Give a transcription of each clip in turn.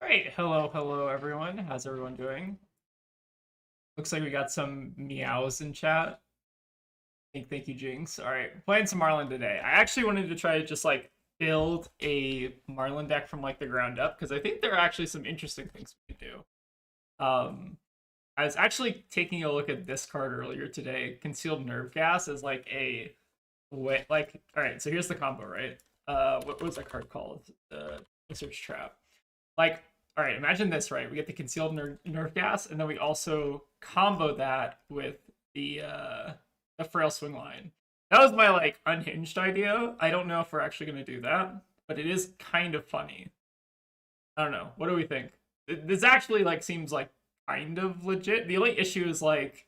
Great. Hello, everyone. How's everyone doing? Looks like we got some meows in chat. Thank you, Jinx. All right, playing some Marlin today. I actually wanted to try to just like build a Marlin deck from like the ground up because I think there are actually some interesting things we can do. I was actually taking a look at this card earlier today. Concealed Nerve Gas is like a way, like, all right. So here's the combo, right? What was that card called? The Search Trap. Like, all right, imagine this, right? We get the concealed nerve gas, and then we also combo that with the frail swing line. That was my like unhinged idea. I don't know if we're actually gonna do that, but it is kind of funny. I don't know. What do we think? This actually like seems like kind of legit. The only issue is like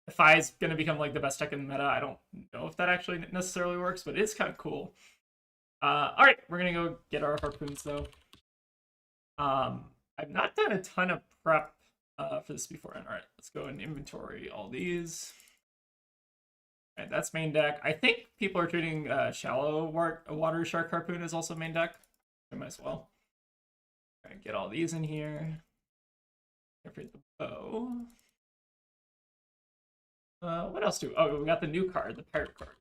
if I's gonna become like the best deck in the meta. I don't know if that actually necessarily works, but it's kind of cool. All right, we're gonna go get our harpoons though. I've not done a ton of prep for this before. All right, let's go and inventory all these. All right, that's main deck. I think people are treating shallow water shark harpoon as also main deck. I might as well. All right, get all these in here. Create the bow. What else do? Oh, we got the new card, the pirate card.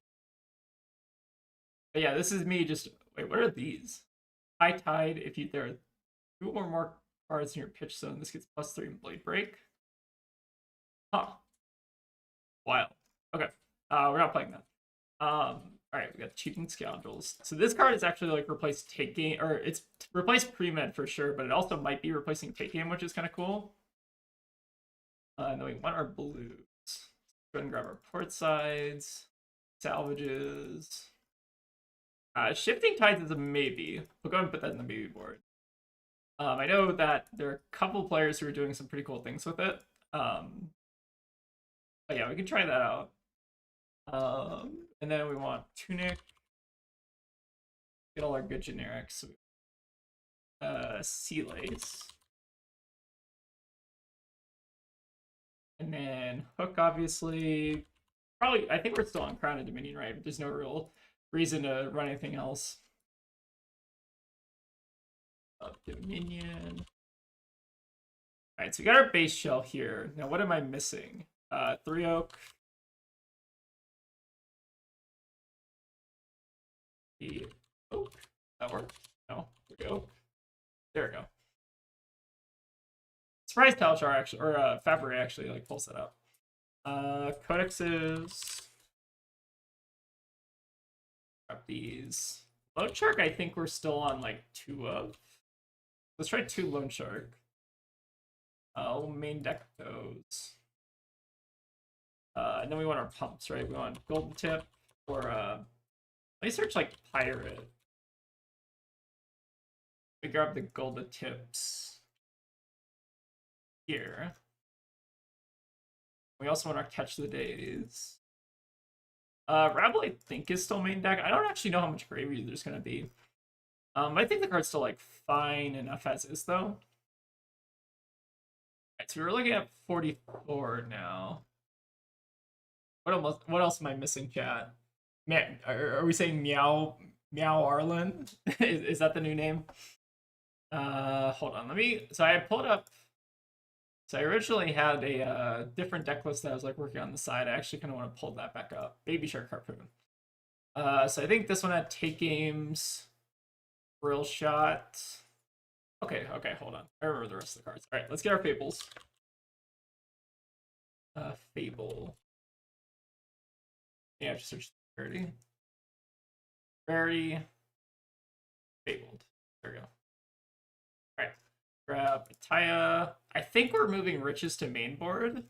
But yeah, this is me. Just wait. What are these? High tide. If you there are two or more cards in your pitch zone, this gets +3 in blade break. Huh. Wild. Okay. We're not playing that. All right, we got cheating scoundrels. So this card is actually like replace take game, or it's replaced pre-med for sure, but it also might be replacing take game, which is kind of cool. And then we want our blues. Go ahead and grab our port sides, salvages. Shifting tides is a maybe. We'll go ahead and put that in the maybe board. I know that there are a couple players who are doing some pretty cool things with it. But yeah, we can try that out. And then we want tunic. Get all our good generics. Sea lace. And then hook, obviously. Probably, I think we're still on Crown and Dominion, right? There's no real reason to run anything else. Dominion. All right, so we got our base shell here. Now, what am I missing? 3 oak. The oak. That worked. No, 3 oak. There we go. Surprise Talchar actually, or Fabre actually like pulls that up. Codexes. Grab these. Loan Shark, I think we're still on like 2 of. Let's try 2 Loan Shark. We'll main deck those. And then we want our pumps, right? We want Golden Tip or let me search like Pirate. We grab the Golden Tips here. We also want our Catch the Days. Rabble, I think, is still main deck. I don't actually know how much gravy there's gonna be. I think the card's still like fine enough as is though. Right, so we're looking at 44 now. What else am I missing, chat? Man, are we saying Meow Arlen? is that the new name? Hold on, let me. So I pulled up. So I originally had a different deck list that I was like working on the side. I actually kind of want to pull that back up. Baby Shark Harpoon. So I think this one had Take Games, Brill Shot. Okay, hold on. I remember the rest of the cards. All right, let's get our Fables. Fable. Yeah, I have to search Rarity. Rarity. Fabled. There we go. All right, grab Taya. I think we're moving Riches to main board.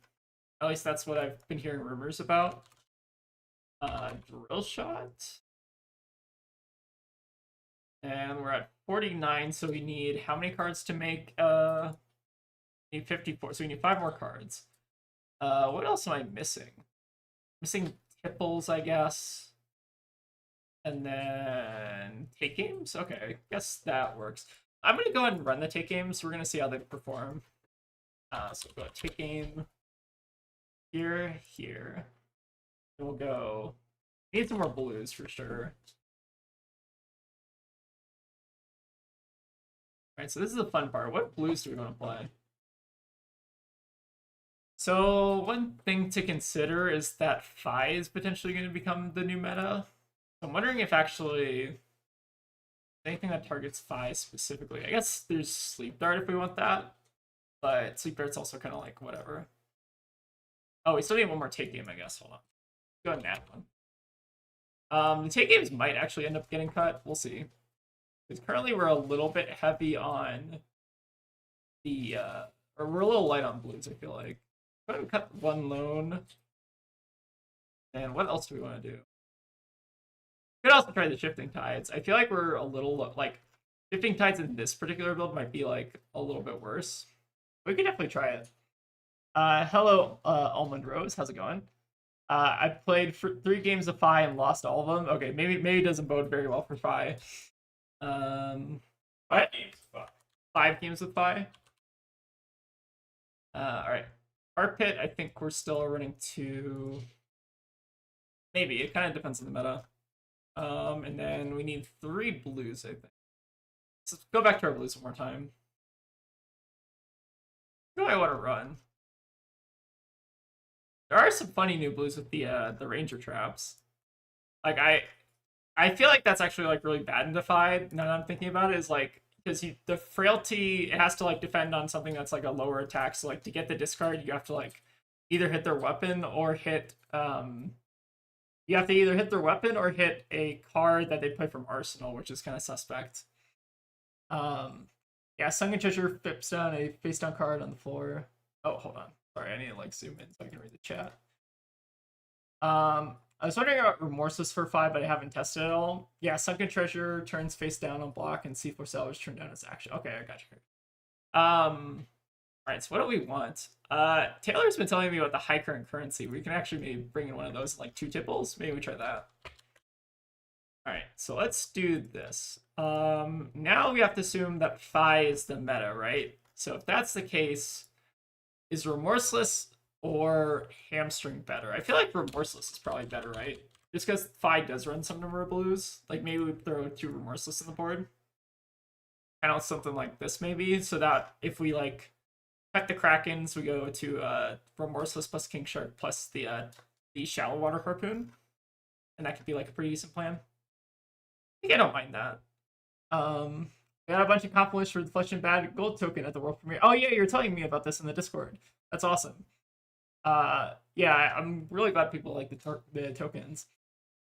At least that's what I've been hearing rumors about. Drill Shot. And we're at 49, so we need how many cards to make? Need 54, so we need 5 more cards. What else am I missing? Missing Tipples, I guess. And then Take Games? Okay, I guess that works. I'm going to go ahead and run the Take Games. We're going to see how they perform. So we'll go Take Game. Here. And we'll go... Need some more blues, for sure. Alright, so this is the fun part. What blues do we want to play? So one thing to consider is that Fi is potentially going to become the new meta. I'm wondering if actually anything that targets Fi specifically. I guess there's Sleep Dart if we want that, but Sleep Dart's also kind of like whatever. Oh, we still need one more take game, I guess. Hold on. Go ahead and add one. The take games might actually end up getting cut. We'll see. Because currently we're a little bit heavy on the, or we're a little light on blues, I feel like. Go ahead and cut one loan. And what else do we want to do? We could also try the Shifting Tides. I feel like we're a little, like, Shifting Tides in this particular build might be, like, a little bit worse. We could definitely try it. Hello, Almond Rose. How's it going? I played for 3 games of Fi and lost all of them. Okay, maybe it doesn't bode very well for Fi. 5 games with Fi. 5 games with Fi. Alright. Arpit, I think we're still running 2. Maybe. It kind of depends on the meta. And then we need 3 blues, I think. So let's go back to our blues one more time. Who do I want to run? There are some funny new blues with the Ranger traps. Like I feel like that's actually like really bad in Defied. Now that I'm thinking about it, is like because the frailty, it has to like defend on something that's like a lower attack. So like to get the discard, you have to like either hit their weapon or hit you have to either hit their weapon or hit a card that they play from Arsenal, which is kind of suspect. Yeah, Sunken Treasure flips down a face down card on the floor. Oh, hold on. Sorry, I need to like zoom in so I can read the chat. I was wondering about Remorseless for 5, but I haven't tested it all. Yeah, Sunken Treasure turns face down on block, and C4 Salvage turn down as action. Okay, I got you. Alright, so what do we want? Taylor's been telling me about the high current currency. We can actually maybe bring in one of those, like 2 tipples. Maybe we try that. Alright, so let's do this. Now we have to assume that Fi is the meta, right? So if that's the case, is Remorseless or Hamstring better? I feel like Remorseless is probably better, right? Just because Fi does run some number of blues. Like maybe we throw 2 Remorseless in the board. Kind of something like this maybe, so that if we like cut the Krakens, we go to Remorseless plus King Shark plus the Shallow Water Harpoon. And that could be like a pretty decent plan. I think I don't mind that. We got a bunch of compliments for the Flesh and Bad gold token at the world premiere. Oh yeah, you're telling me about this in the Discord. That's awesome. Yeah, I'm really glad people like the tokens.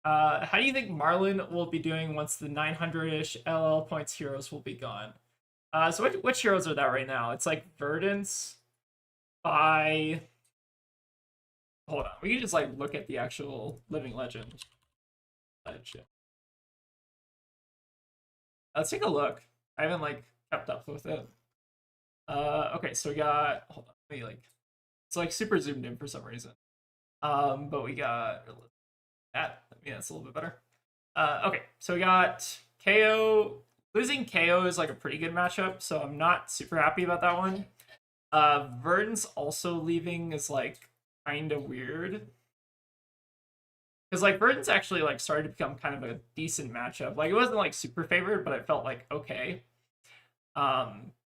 How do you think Marlynn will be doing once the 900-ish LL points heroes will be gone? So which heroes are that right now? It's like Verdance, Fi. Hold on, we can just like look at the actual Living Legend. Let's take a look. I haven't like kept up with it. Okay, so we got, hold on, let me like, it's like super zoomed in for some reason. But we got that. Yeah, it's a little bit better. Okay, so we got KO. Losing KO is like a pretty good matchup, so I'm not super happy about that one. Verdance also leaving is like kind of weird. Because like Verdance actually like started to become kind of a decent matchup. Like it wasn't like super favored, but it felt like okay.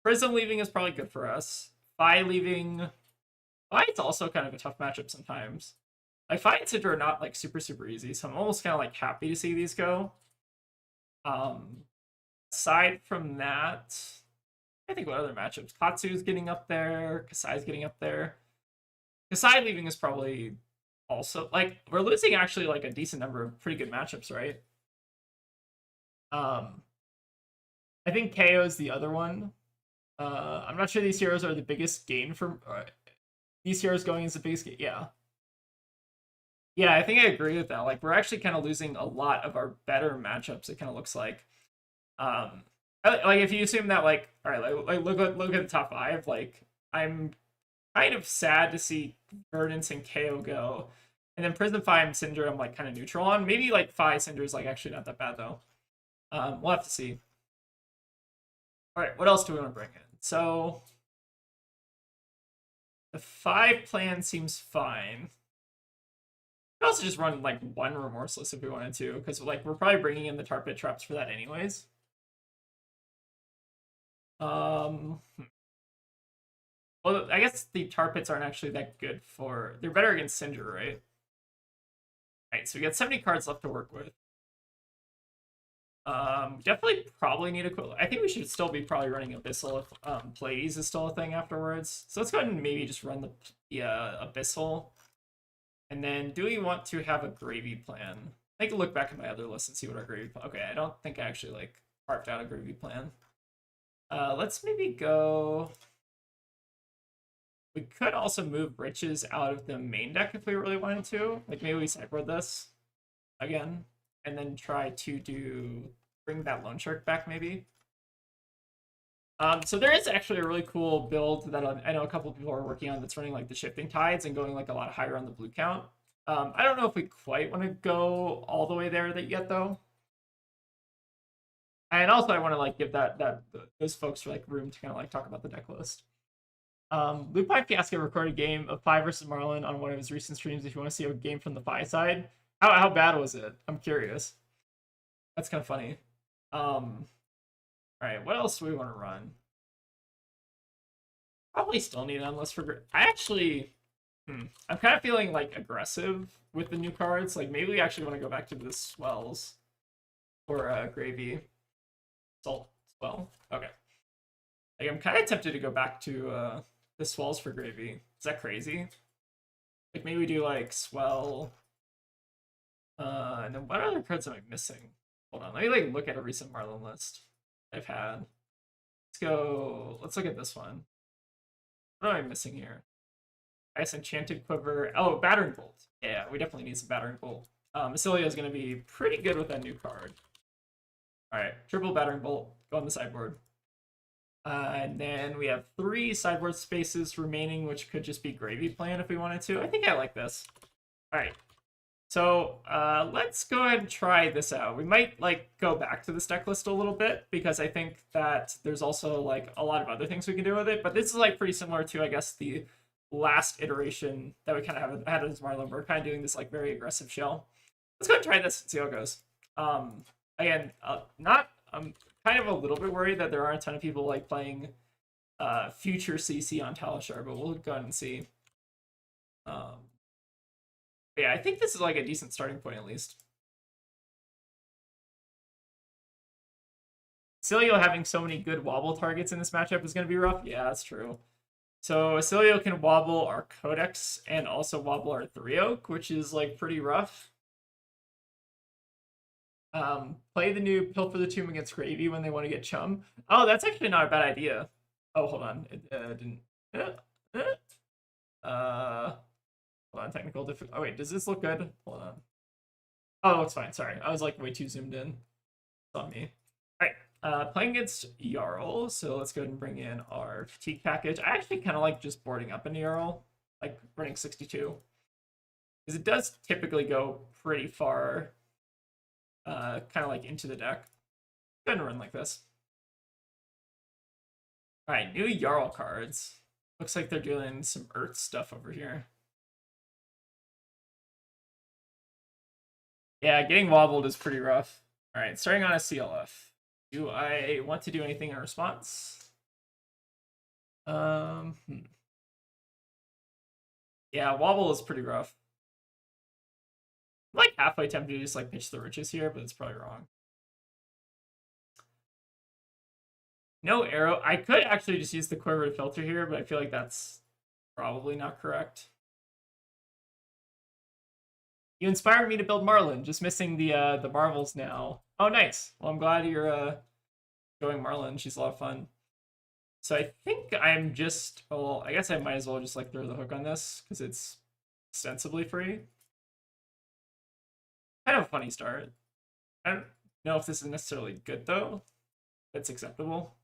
Prism leaving is probably good for us. Fi leaving, Fi it's also kind of a tough matchup sometimes. Like Fi and Sidra are not like super easy, so I'm almost kind of like happy to see these go. Aside from that, I think what other matchups? Katsu's getting up there. Kasai's getting up there. Kasai leaving is probably also like we're losing actually like a decent number of pretty good matchups, right? I think KO is the other one. I'm not sure these heroes are the biggest gain for these heroes going is the biggest gain. Yeah. Yeah, I think I agree with that. Like we're actually kind of losing a lot of our better matchups, it kind of looks like. Like if you assume that like all right, like look at the top 5, like I'm kind of sad to see Verdance and KO go. And then Prism Fi and Syndra I'm like kind of neutral on. Maybe like Fi Syndra is like actually not that bad though. We'll have to see. Alright, what else do we want to bring in? So the 5 plan seems fine. We could also just run like 1 Remorseless if we wanted to, because like we're probably bringing in the Tar Pit traps for that anyways. Well, I guess the tar pits aren't actually that good for. They're better against Cinder, right? Right, so we got 70 cards left to work with. Definitely probably need a. I think we should still be probably running Abyssal if Plays is still a thing afterwards. So let's go ahead and maybe just run the Abyssal. And then do we want to have a gravy plan? I can look back at my other list and see what our gravy plan. Okay, I don't think I actually like carved out a gravy plan. Let's maybe go. We could also move Riches out of the main deck if we really wanted to. Like maybe we sideboard this again, and then try to bring that Loan Shark back maybe. So there is actually a really cool build that I know a couple of people are working on that's running like the Shifting Tides and going like a lot higher on the blue count. I don't know if we quite want to go all the way there yet though. And also I want to like give those folks like room to kind of like talk about the deck list. Lupine Fiasco recorded a game of Fi versus Marlyn on one of his recent streams. If you want to see a game from the Fi side, how bad was it? I'm curious. That's kind of funny. All right, what else do we want to run? Probably still need Endless for. I actually, I'm kind of feeling like aggressive with the new cards. Like maybe we actually want to go back to the Swells or Gravy. Salt Swell. Okay. Like I'm kind of tempted to go back to the Swells for Gravy. Is that crazy? Like maybe we do like Swell. And then what other cards am I missing? Hold on, let me like look at a recent Marlyn list I've had. Let's look at this one. What am I missing here? I guess Enchanted Quiver. Oh, Battering Bolt. Yeah, we definitely need some Battering Bolt. Massilia is going to be pretty good with that new card. Alright, triple Battering Bolt. Go on the sideboard. And then we have 3 sideboard spaces remaining, which could just be Gravy Plan if we wanted to. I think I like this. Alright. So let's go ahead and try this out. We might like go back to this deck list a little bit because I think that there's also like a lot of other things we can do with it. But this is like pretty similar to, I guess, the last iteration that we kind of had as Marlyn. We're kind of doing this like very aggressive shell. Let's go ahead and try this and see how it goes. Again, I'm kind of a little bit worried that there aren't a ton of people like playing future CC on Talishar, but we'll go ahead and see. Yeah, I think this is like a decent starting point at least. Acilio having so many good wobble targets in this matchup is going to be rough. Yeah, that's true. So Acilio can wobble our Codex and also wobble our 3-Oak, which is like pretty rough. Play the new Pilfer the Tomb against Gravy when they want to get chum. Oh, that's actually not a bad idea. Oh, hold on. It didn't. Hold on, technical difficulty. Oh wait, does this look good? Hold on. Oh, it looks fine. Sorry, I was like way too zoomed in. It's on me. All right, playing against Jarl. So let's go ahead and bring in our fatigue package. I actually kind of like just boarding up into Jarl, like running 62, because it does typically go pretty far, kind of like into the deck. Go ahead and run like this. All right, new Jarl cards. Looks like they're doing some Earth stuff over here. Yeah, getting wobbled is pretty rough. All right, starting on a CLF. Do I want to do anything in response? Yeah, wobble is pretty rough. I'm like halfway tempted to just like pitch the Riches here, but it's probably wrong. No arrow. I could actually just use the Quiver to filter here, but I feel like that's probably not correct. You inspired me to build Marlyn. Just missing the Marvels now. Oh, nice. Well, I'm glad you're going Marlyn. She's a lot of fun. So I think I'm just. Well, I guess I might as well just like throw the hook on this because it's ostensibly free. Kind of a funny start. I don't know if this is necessarily good though. It's acceptable.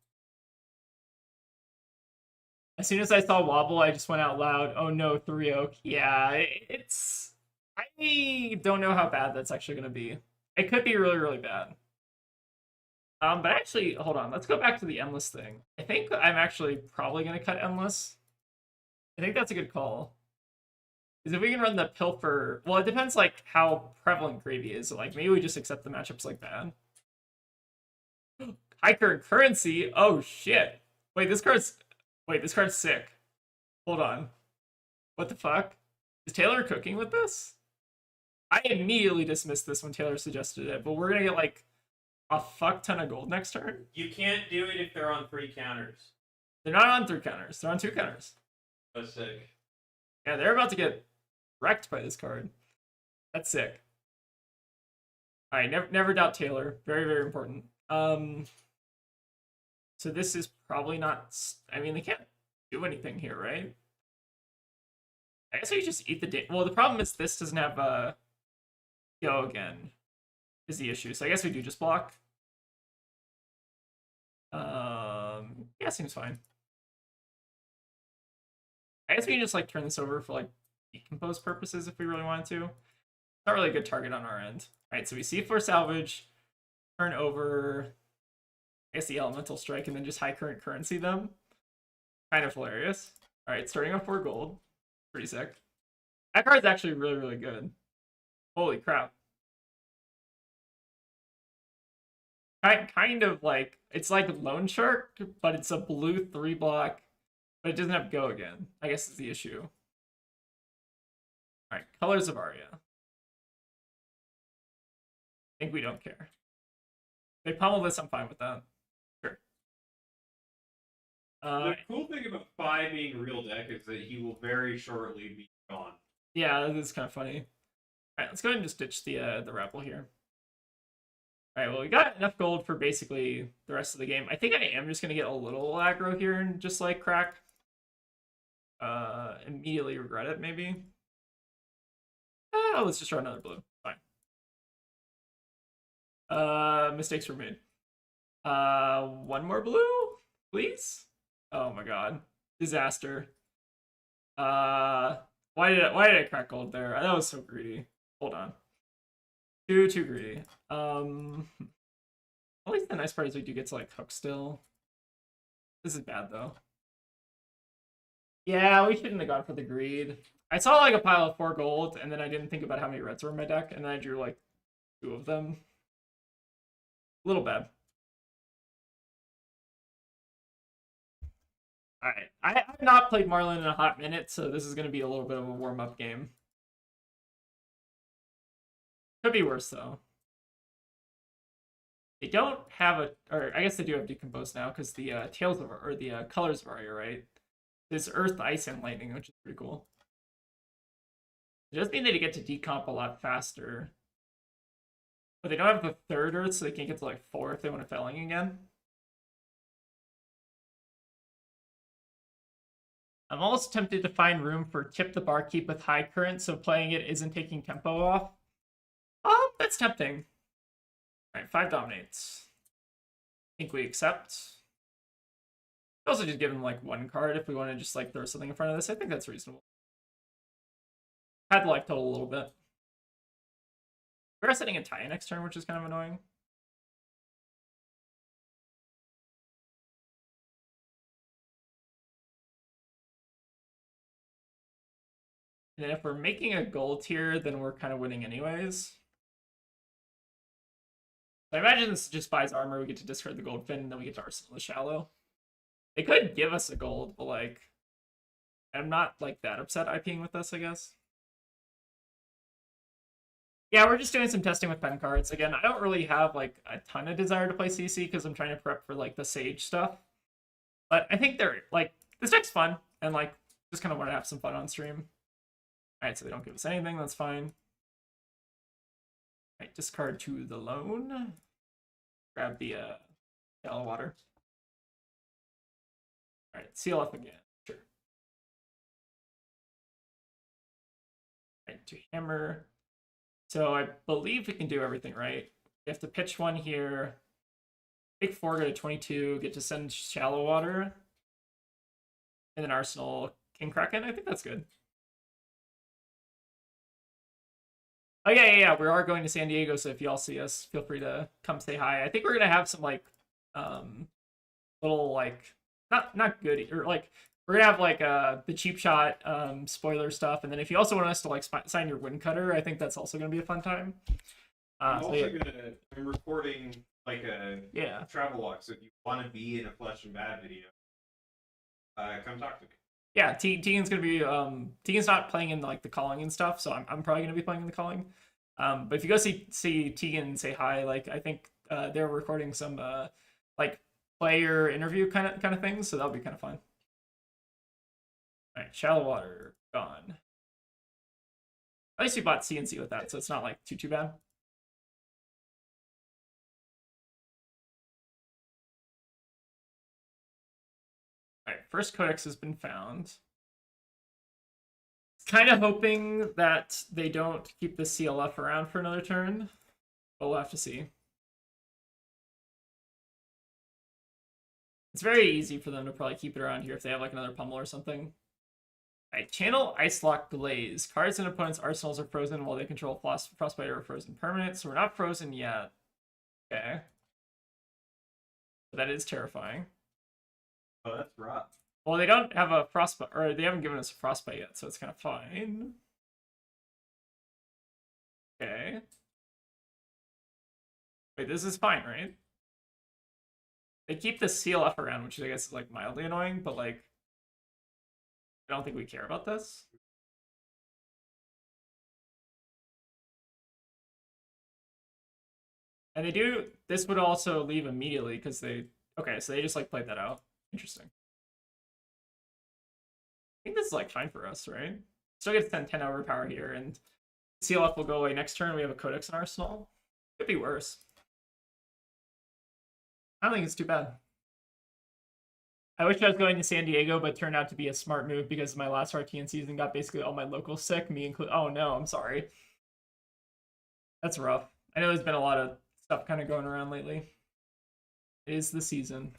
As soon as I saw wobble, I just went out loud. Oh no, 3-Oak. Yeah, it's. I don't know how bad that's actually going to be. It could be really, really bad. But actually, hold on. Let's go back to the Endless thing. I think I'm actually probably going to cut Endless. I think that's a good call. Because if we can run the Pilfer... Well, it depends, like, how prevalent Gravy is. So, like, maybe we just accept the matchups like bad. High current currency? Oh, shit. Wait, this card's sick. Hold on. What the fuck? Is Taylor cooking with this? I immediately dismissed this when Taylor suggested it, but we're gonna get like a fuck ton of gold next turn. You can't do it if they're on 3 counters. They're not on 3 counters. They're on 2 counters. That's sick. Yeah, they're about to get wrecked by this card. That's sick. All right, never doubt Taylor. Very, very important. So this is probably not. I mean, they can't do anything here, right? I guess we just eat the. Well, the problem is this doesn't have go again. Is the issue? So I guess we do just block. Yeah, seems fine. I guess we can just like turn this over for like decompose purposes if we really wanted to. Not really a good target on our end. All right, so we see for salvage, turn over, I guess the elemental strike, and then just high current currency them. Kind of hilarious. All right, starting off 4 gold. Pretty sick. That card's actually really, really good. Holy crap. Kind of like, it's like Loan Shark, but it's a blue 3 block, but it doesn't have go again. I guess is the issue. All right, Colors of Aria. I think we don't care. They pummel this, I'm fine with that. Sure. The cool thing about 5 being a real deck is that he will very shortly be gone. Yeah, that is kind of funny. All right, let's go ahead and just ditch the Rabble here. All right, well, we got enough gold for basically the rest of the game. I think I am just going to get a little aggro here and just, like, crack. Immediately regret it, maybe. Oh, let's just draw another blue. Fine. Mistakes were made. One more blue, please? Oh my god. Disaster. Why did I crack gold there? That was so greedy. Hold on. Too greedy. At least the nice part is we do get to like hook still. This is bad though. Yeah, we shouldn't have gone for the greed. I saw like a pile of 4 gold, and then I didn't think about how many reds were in my deck, and then I drew like 2 of them. A little bad. Alright, I have not played Marlynn in a hot minute, so this is going to be a little bit of a warm-up game. Could be worse, though. They don't have a... Or, I guess they do have Decompose now, because the Tails of... Or the Colors of Aria, right? There's Earth, Ice, and Lightning, which is pretty cool. It does mean they get to decomp a lot faster. But they don't have the 3rd Earth, so they can't get to, like, 4 if they want to Felling again. I'm almost tempted to find room for Tip the Barkeep with high current, so playing it isn't taking tempo off. That's tempting. All right, 5 dominates. I think we accept. Also just give him like 1 card if we want to just like throw something in front of this. I think that's reasonable. Had the life total a little bit. We're setting a tie next turn, which is kind of annoying. And then if we're making a gold tier, then we're kind of winning anyways. I imagine this just buys armor, we get to discard the gold fin, and then we get to arsenal the shallow. They could give us a gold, but like, I'm not like that upset IPing with this, I guess. Yeah, we're just doing some testing with pen cards. Again, I don't really have like a ton of desire to play CC because I'm trying to prep for like the Sage stuff. But I think they're like, this deck's fun, and like, just kind of want to have some fun on stream. Alright, so they don't give us anything, that's fine. Alright, discard to the loan. Grab the yellow water. Alright, seal up again. Sure. Alright, to hammer. So I believe we can do everything right. We have to pitch 1 here. Take 4, go to 22, get to send shallow water. And then Arsenal King Kraken. I think that's good. Oh, yeah. We are going to San Diego, so if y'all see us, feel free to come say hi. I think we're going to have some, like, little, like, not good, or, like, we're going to have, like, the cheap shot spoiler stuff, and then if you also want us to, like, sign your Woodcutter, I think that's also going to be a fun time. I'm recording, like, a travel log, so if you want to be in a Flesh and Bad video, Come talk to me. Yeah, Tegan's gonna be Tegan's not playing in like the calling and stuff, so I'm probably gonna be playing in the calling. But if you go see Tegan and say hi, like I think they're recording some like player interview kind of things, so that'll be kind of fun. All right, shallow water gone. At least we bought CNC with that, so it's not like too bad. All right, first codex has been found. Kind of hoping that they don't keep the CLF around for another turn, but we'll have to see. It's very easy for them to probably keep it around here if they have like another pummel or something. Alright, channel Ice Lock Glaze. Cards in opponents' arsenals are frozen while they control Frostbite or frozen permanent, so we're not frozen yet. Okay. But that is terrifying. Oh, that's rough. Well, they don't have a Frostbite, or they haven't given us a Frostbite yet, so it's kind of fine. Okay. Wait, this is fine, right? They keep the CLF around, which I guess is like mildly annoying, but like I don't think we care about this. And they do, this would also leave immediately because they, okay, so they just like played that out. Interesting. I think this is like fine for us, right? Still gets 10 overpower here, and CLF will go away next turn. We have a Codex in Arsenal. Could be worse. I don't think it's too bad. I wish I was going to San Diego, but it turned out to be a smart move because my last RTN season got basically all my locals sick, me included. Oh no, I'm sorry. That's rough. I know there's been a lot of stuff kind of going around lately. It is the season.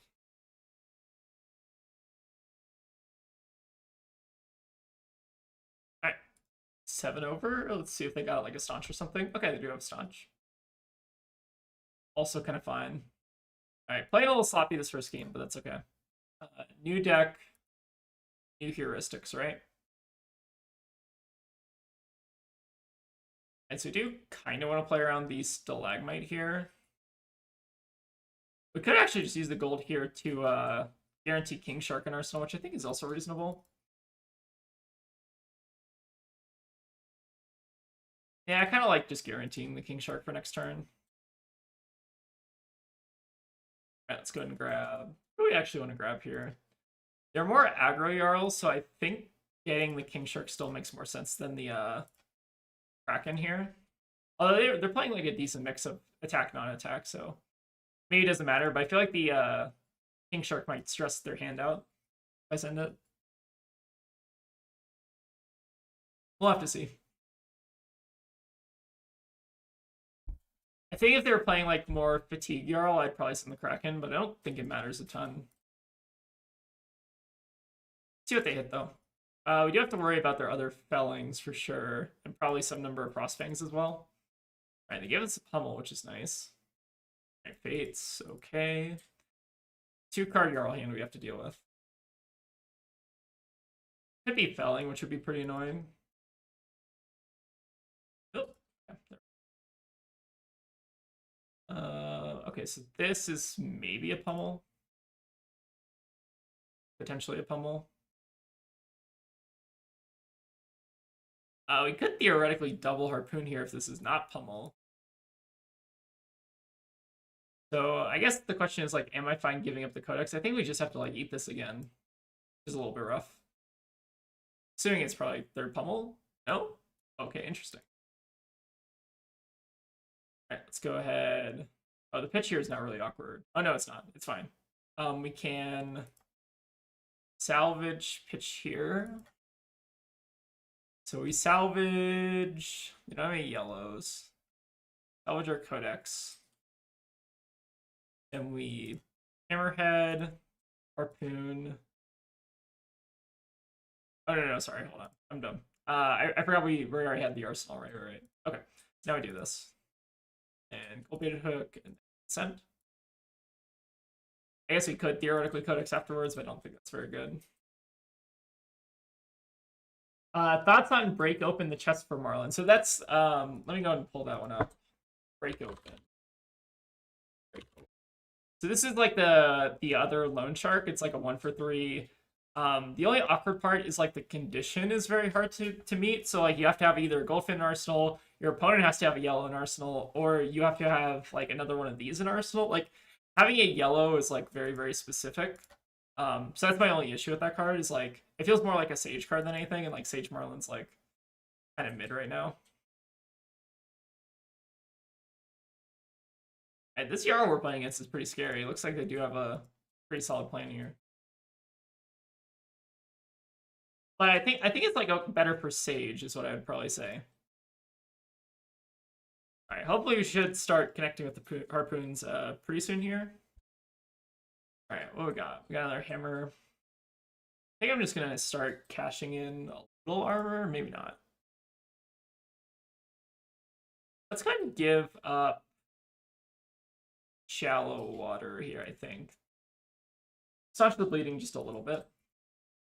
All right, 7 over. Let's see if they got like a staunch or something. Okay, they do have a staunch. Also kind of fine. All right, playing a little sloppy this first game, but that's okay. New deck, new heuristics, right? And so we do kind of want to play around the stalagmite here. We could actually just use the gold here to guarantee King Shark in Arsenal, which I think is also reasonable. Yeah, I kind of like just guaranteeing the King Shark for next turn. All right, let's go ahead and grab. What do we actually want to grab here? They're more aggro Jarls, so I think getting the King Shark still makes more sense than the Kraken here. Although they're playing like a decent mix of attack, non-attack, so maybe it doesn't matter, but I feel like the King Shark might stress their hand out if I send it. We'll have to see. I think if they were playing like more Fatigue Jarl, I'd probably send the Kraken, but I don't think it matters a ton. See what they hit though. We do have to worry about their other fellings for sure, and probably some number of Frostfangs as well. All right, they gave us a pummel, which is nice. All right, Fates, okay. 2-card Jarl hand we have to deal with. Could be felling, which would be pretty annoying. Oh, yeah, okay, so this is maybe a pummel. Potentially a pummel. We could theoretically double Harpoon here if this is not pummel. So I guess the question is like, am I fine giving up the Codex? I think we just have to like eat this again. Which is a little bit rough. Assuming it's probably third pummel. No? Okay, interesting. All right, let's go ahead. Oh, the pitch here is not really awkward. Oh no, it's not. It's fine. We can salvage pitch here. So we salvage. We don't have any yellows. Salvage our Codex. And we Hammerhead, Harpoon. Oh no, sorry, hold on. I'm dumb. I forgot we already had the arsenal, right. Okay, so now we do this. And gold baited hook and send. I guess we could theoretically Codex afterwards, but I don't think that's very good. Thoughts on break open the chest for Marlynn? So that's let me go ahead and pull that one up. Break open. So this is like the other loan shark. It's like a 1-for-3 The only awkward part is like the condition is very hard to meet. So like you have to have either a goldfin in arsenal, your opponent has to have a yellow in arsenal, or you have to have like another one of these in arsenal. Like having a yellow is like very, very specific. So that's my only issue with that card is like it feels more like a Sage card than anything, and like Sage Marlyn's like kind of mid right now. And this Yarrow we're playing against is pretty scary. It looks like they do have a pretty solid plan here. But I think it's like better for Sage is what I would probably say. All right, hopefully we should start connecting with the harpoons pretty soon here. All right, what we got? We got another hammer. I think I'm just gonna start cashing in a little armor, maybe not. Let's kind of give up shallow water here, I think. Stop the bleeding just a little bit.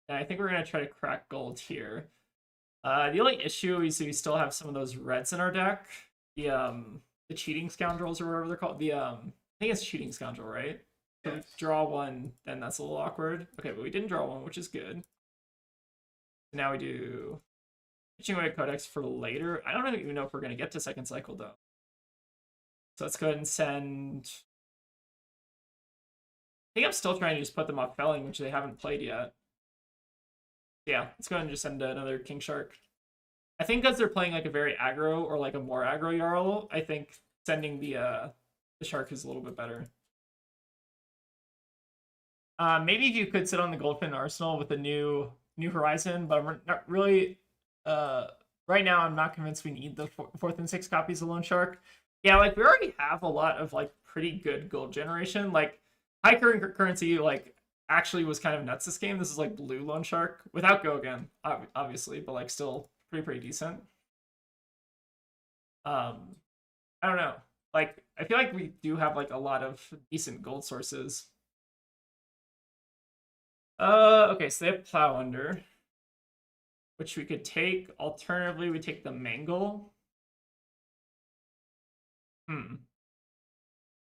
And I think we're gonna try to crack gold here. The only issue is we still have some of those reds in our deck. The cheating scoundrels or whatever they're called. I think it's cheating scoundrel, right? So Yes. draw one, then that's a little awkward. Okay, but we didn't draw one, which is good. So now we do pitching away codex for later. I don't even know if we're gonna get to second cycle though. So let's go ahead and send. I think I'm still trying to just put them off felling, which they haven't played yet. Yeah, let's go ahead and just send another King Shark. I think because they're playing like a very aggro or like a more aggro Jarl, I think sending the Shark is a little bit better. Maybe if you could sit on the Goldfin Arsenal with a new Horizon, but I'm not really. Right now, I'm not convinced we need the fourth and sixth copies of Loan Shark. Yeah, like we already have a lot of like pretty good gold generation. Like high currency, like actually was kind of nuts this game. This is like blue Loan Shark without Go again, obviously, but like still pretty decent. I don't know. Like I feel like we do have like a lot of decent gold sources. Okay, so they have Plow Under, which we could take. Alternatively, we take the Mangle.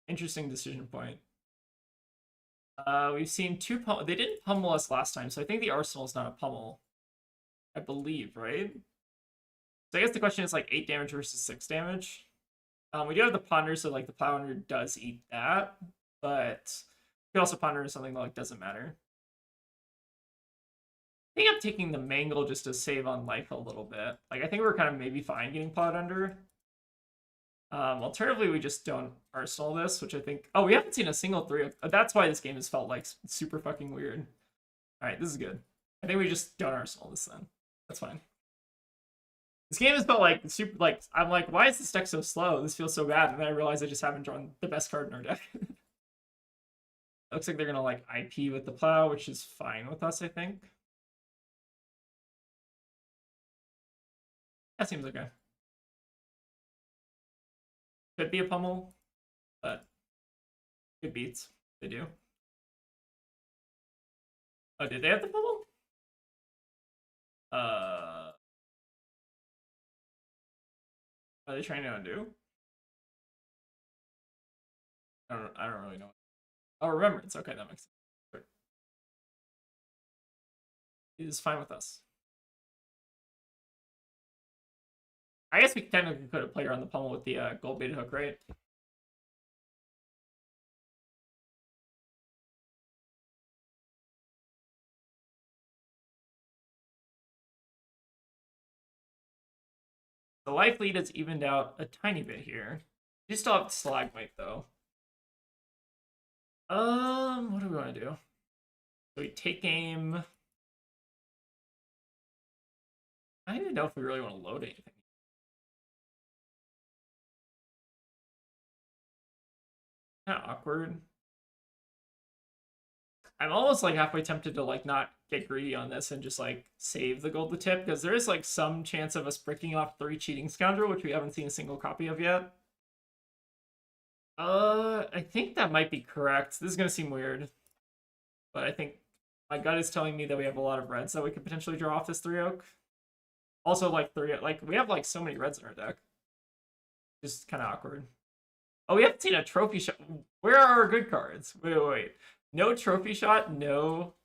Interesting decision point. We've seen two pummel. They didn't pummel us last time, so I think the Arsenal is not a pummel. I believe, right? So I guess the question is like 8 damage versus 6 damage. We do have the Ponder, so like the Plow Under does eat that, but you could also Ponder something that like doesn't matter. I think I'm taking the Mangle just to save on life a little bit. Like I think we're kind of maybe fine getting Plowed Under. Alternatively, we just don't Arsenal this, which I think. Oh, we haven't seen a single 3. That's why this game has felt like super fucking weird. All right, this is good. I think we just don't Arsenal this then. That's fine. This game has felt like super. Like I'm like, why is this deck so slow? This feels so bad, and then I realize I just haven't drawn the best card in our deck. Looks like they're gonna like IP with the Plow, which is fine with us, I think. That seems okay. Could be a pummel, but good beats. They do. Oh, did they have the pummel? Are they trying to undo? I don't really know. Oh, Remembrance. Okay, that makes sense. Sure. He's fine with us. I guess we technically could have played around the pummel with the gold baited hook, right? The life lead has evened out a tiny bit here. You still have Stalagmite though. What do we want to do? So we take aim. I don't even know if we really want to load anything. Kind of awkward. I'm almost like halfway tempted to like not get greedy on this and just like save the gold to tip because there is like some chance of us breaking off 3 cheating scoundrel, which we haven't seen a single copy of yet. I think that might be correct. This is gonna seem weird, but I think my gut is telling me that we have a lot of reds that we could potentially draw off this 3 oak. Also, like we have like so many reds in our deck. Just kind of awkward. Oh, we haven't seen a trophy shot. Where are our good cards? Wait. No trophy shot, no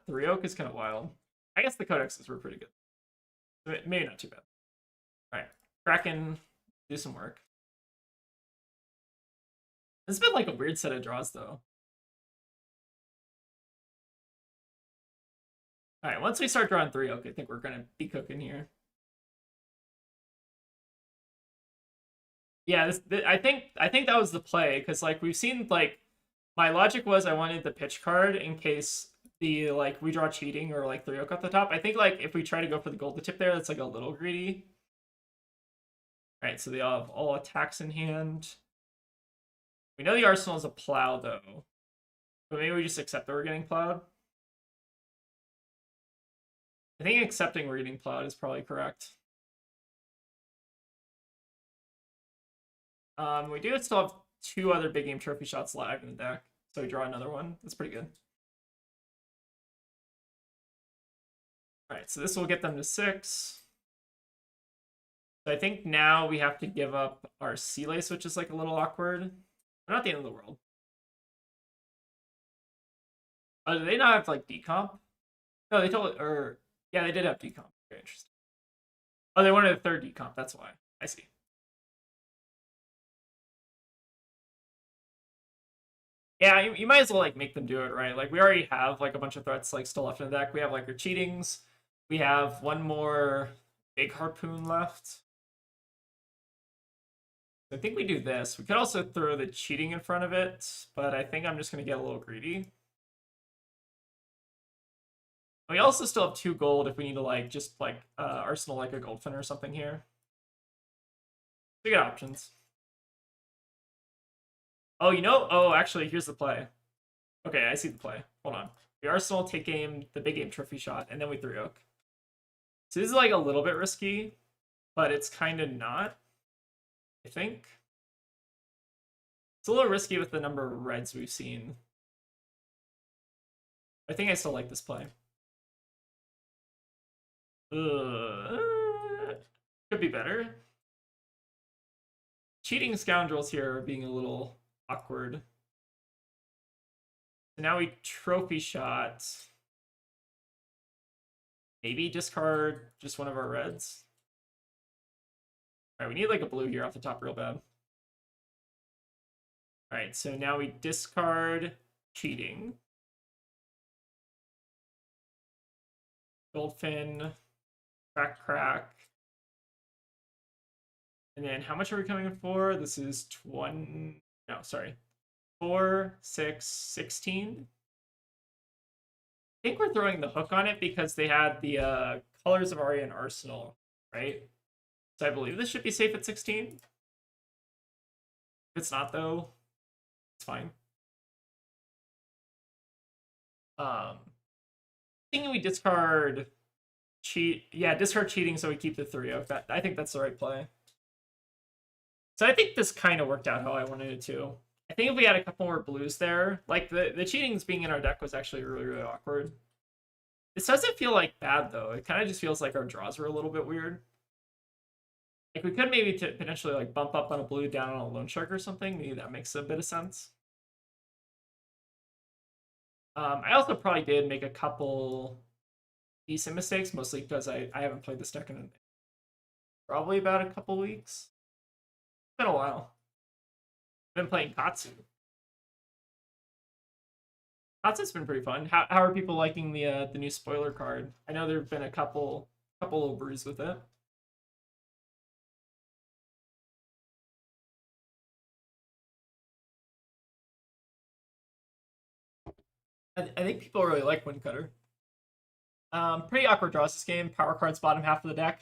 Three Oak is kind of wild. I guess the codexes were pretty good. Maybe not too bad. All right, Kraken, do some work. It's been like a weird set of draws though. All right, once we start drawing three Oak, I think we're gonna be cooking here. Yeah, I think that was the play because like we've seen like my logic was I wanted the pitch card in case the like we draw cheating or like three Oak at the top. I think like if we try to go for the gold to tip there, that's like a little greedy. All right, so they all have all attacks in hand. We know the arsenal is a plow though, but maybe we just accept that we're getting plowed. I think accepting we're getting plowed is probably correct. We do still have two other big game trophy shots live in the deck, so we draw another one. That's pretty good. All right, so this will get them to 6. So I think now we have to give up our Sea Lace, which is like a little awkward. But not the end of the world. Oh, do they not have like decomp? No, they totally, or yeah, they did have decomp. Very interesting. Oh, they wanted a third decomp. That's why. I see. Yeah, you might as well like make them do it, right? Like we already have like a bunch of threats like still left in the deck. We have like our cheatings. We have one more big harpoon left. I think we do this. We could also throw the cheating in front of it, but I think I'm just going to get a little greedy. We also still have 2 gold if we need to like just like arsenal like a goldfin or something here. We got options. Oh, you know? Oh, actually, here's the play. Okay, I see the play. Hold on. We arsenal, take game, the big game trophy shot, and then we 3 Oak. So this is like a little bit risky, but it's kind of not, I think. It's a little risky with the number of reds we've seen. I think I still like this play. Could be better. Cheating scoundrels here are being a little awkward. So now we trophy shot. Maybe discard just one of our reds. All right, we need like a blue here off the top real bad. All right, so now we discard cheating. Goldfin, crack. And then how much are we coming in for? This is 20, no, sorry. 4, 6, 16. I think we're throwing the hook on it because they had the Colors of Aria and Arsenal, right? So I believe this should be safe at 16. If it's not though, it's fine. Thinking we discard discard cheating so we keep the 3 Oak. I think that's the right play. So I think this kind of worked out how I wanted it to. I think if we had a couple more blues there, like the cheatings being in our deck was actually really, really awkward. This doesn't feel like bad though. It kind of just feels like our draws were a little bit weird. Like we could maybe potentially like bump up on a blue, down on a loan shark or something. Maybe that makes a bit of sense. I also probably did make a couple decent mistakes, mostly because I haven't played this deck in probably about a couple weeks. It's been a while. I've been playing Katsu. Katsu's been pretty fun. How are people liking the new spoiler card? I know there have been a couple overs with it. I think people really like Windcutter. Pretty awkward draws this game. Power cards bottom half of the deck.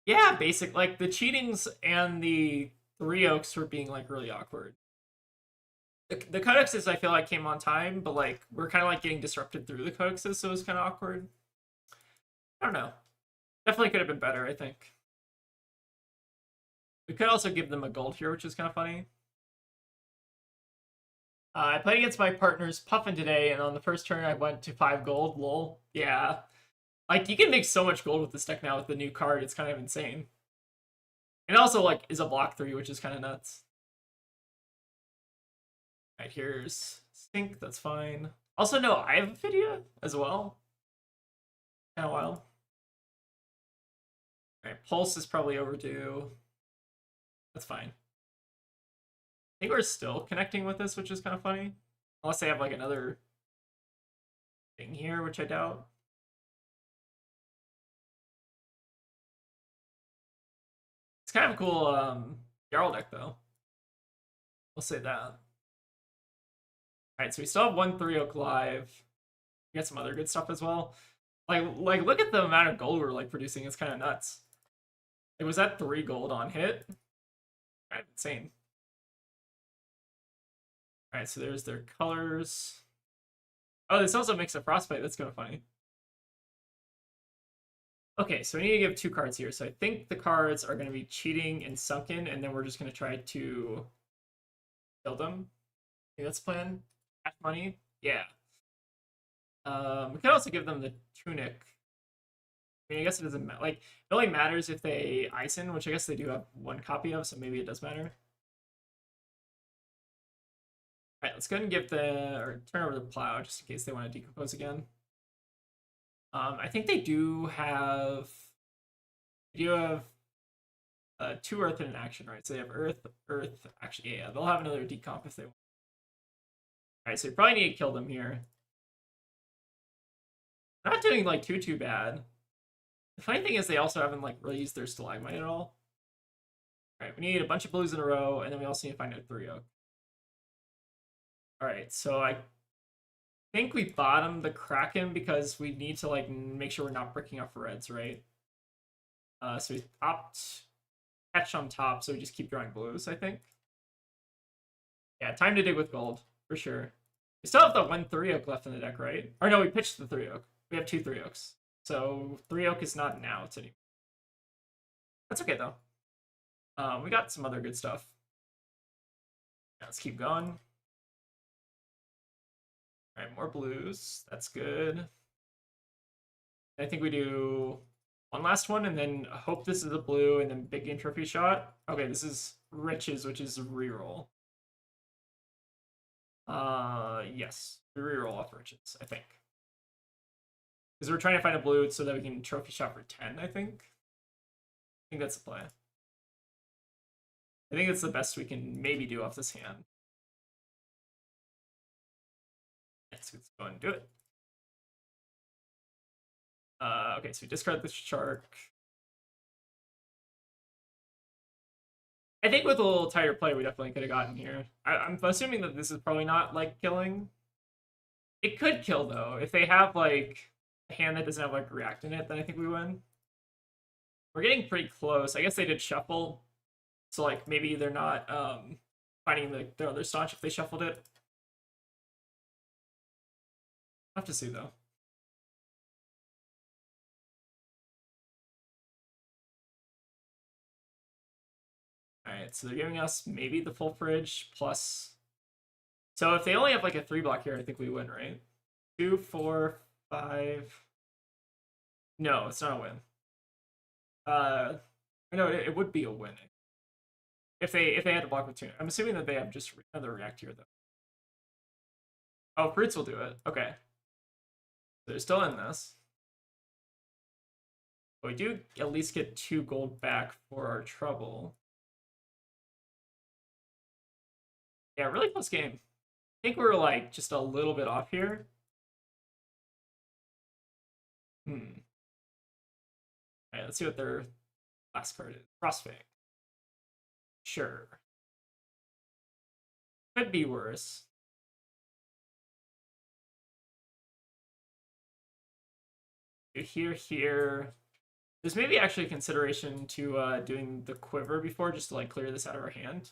Yeah, basic. Like the cheatings and the 3 Oaks were being like really awkward. The codexes I feel like came on time, but like we're kind of like getting disrupted through the codexes, so it was kind of awkward. I don't know. Definitely could have been better, I think. We could also give them a gold here, which is kind of funny. I played against my partner's Puffin today, and on the first turn I went to 5 gold. Lol. Yeah. Like, you can make so much gold with this deck now with the new card. It's kind of insane. And it also, like, is a block 3, which is kind of nuts. Alright, here's Stink. That's fine. Also, no, I have a video as well. Kind of wild. Alright, Pulse is probably overdue. That's fine. I think we're still connecting with this, which is kind of funny. Unless they have like another thing here, which I doubt. It's kind of a cool Jarl deck though. We'll say that. Alright, so we still have one 3-Oak live. We got some other good stuff as well. Like look at the amount of gold we're like producing. It's kind of nuts. Like, was that 3 gold on hit? Kind of insane. Alright, so there's their colors. Oh, this also makes a frostbite. That's kind of funny. Okay, so we need to give 2 cards here. So I think the cards are going to be cheating and sunken, and then we're just going to try to kill them. I think that's the plan. Cash money? Yeah. We could also give them the tunic. I mean, I guess it doesn't matter. Like, it only matters if they Ison, which I guess they do have 1 copy of, so maybe it does matter. Alright, let's go ahead and give or turn over the plow just in case they want to decompose again. I think they do have 2 earth in an action, right? So they have earth. Actually, yeah, they'll have another decomp if they want. Alright, so you probably need to kill them here. Not doing like too bad. The funny thing is they also haven't like really used their stalagmite at all. Alright, we need a bunch of blues in a row, and then we also need to find a 3-Oak. Alright, so I think we bottomed the Kraken because we need to like make sure we're not breaking off reds, right? So we opt catch on top, so we just keep drawing blues, I think. Yeah, time to dig with gold, for sure. We still have the 1 3-Oak left in the deck, right? Or no, we pitched the 3-Oak. We have 2 3-Oaks. So 3-Oak is not now, it's anymore. That's okay though. We got some other good stuff. Yeah, let's keep going. Alright, more blues. That's good. I think we do 1 last one, and then hope this is a blue, and then big game trophy shot. Okay, this is riches, which is a reroll. Yes, we reroll off riches, I think. Because we're trying to find a blue so that we can trophy shot for 10, I think. I think that's the play. I think it's the best we can maybe do off this hand. Let's go and do it. Okay, so we discard the shark. I think with a little tighter play, we definitely could have gotten here. I'm assuming that this is probably not like killing. It could kill though. If they have like a hand that doesn't have like react in it, then I think we win. We're getting pretty close. I guess they did shuffle, so like maybe they're not finding their other staunch if they shuffled it. I'll have to see though. Alright, so they're giving us maybe the full fridge plus. So if they only have like a 3 block here, I think we win, right? 2, 4, 5. No, it's not a win. No, it would be a win if they had to block with 2. I'm assuming that they have just another react here though. Oh, fruits will do it. Okay. They're still in this. But we do at least get 2 gold back for our trouble. Yeah, really close game. I think we were like just a little bit off here. Alright, let's see what their last card is. Frostfang. Sure. Could be worse. Here. There's maybe actually a consideration to doing the quiver before, just to like clear this out of our hand.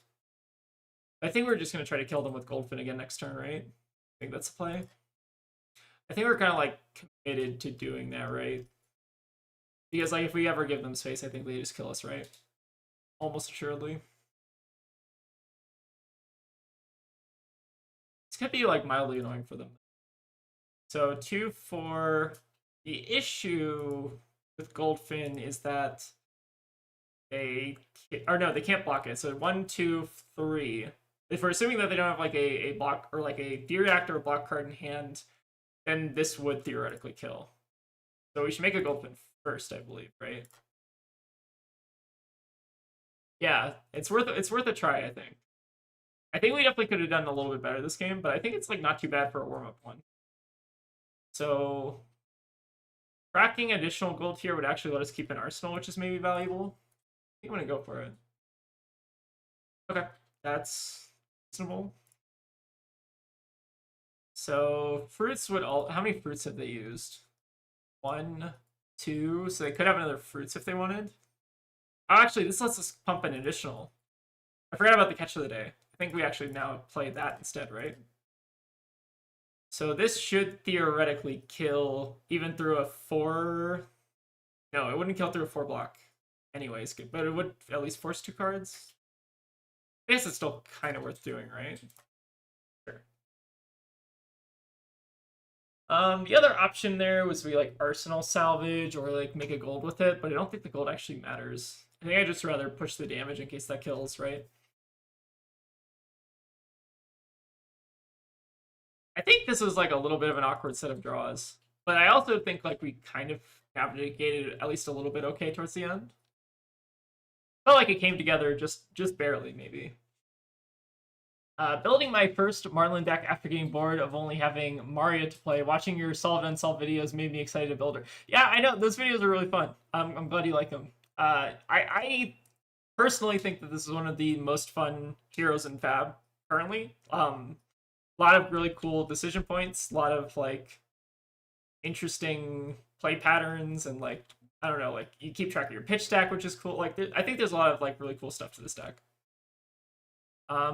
I think we're just gonna try to kill them with Goldfin again next turn, right? I think that's the play. I think we're kind of like committed to doing that, right? Because like if we ever give them space, I think they just kill us, right? Almost assuredly. This could be like mildly annoying for them. So 2, 4. The issue with Goldfin is that they can't block it. So 1, 2, 3. If we're assuming that they don't have like a block or like a fear reactor or block card in hand, then this would theoretically kill. So we should make a Gulpin first, I believe, right? Yeah, it's worth a try, I think. I think we definitely could have done a little bit better this game, but I think it's like not too bad for a warm-up one. So cracking additional gold here would actually let us keep an arsenal, which is maybe valuable. I think I'm gonna go for it. Okay, that's reasonable. So fruits would all. How many fruits have they used? 1, 2. So they could have another fruits if they wanted. Oh, actually, this lets us pump an additional. I forgot about the catch of the day. I think we actually now play that instead, right? So this should theoretically kill even through a 4. No, it wouldn't kill through a 4 block. Anyways, but it would at least force 2 cards. I guess it's still kind of worth doing, right? Sure. The other option there was we like arsenal salvage or like make a gold with it, but I don't think the gold actually matters. I think I'd just rather push the damage in case that kills, right? I think this was like a little bit of an awkward set of draws, but I also think like we kind of navigated at least a little bit okay towards the end. Felt like it came together just barely, maybe. Building my first Marlynn deck after getting bored of only having Maria to play. Watching your solve and unsolved videos made me excited to build her. Yeah, I know those videos are really fun. I'm glad you like them. I personally think that this is one of the most fun heroes in Fab currently. A lot of really cool decision points, a lot of like interesting play patterns, and like I don't know, like you keep track of your pitch stack, which is cool. Like I think there's a lot of like really cool stuff to this deck.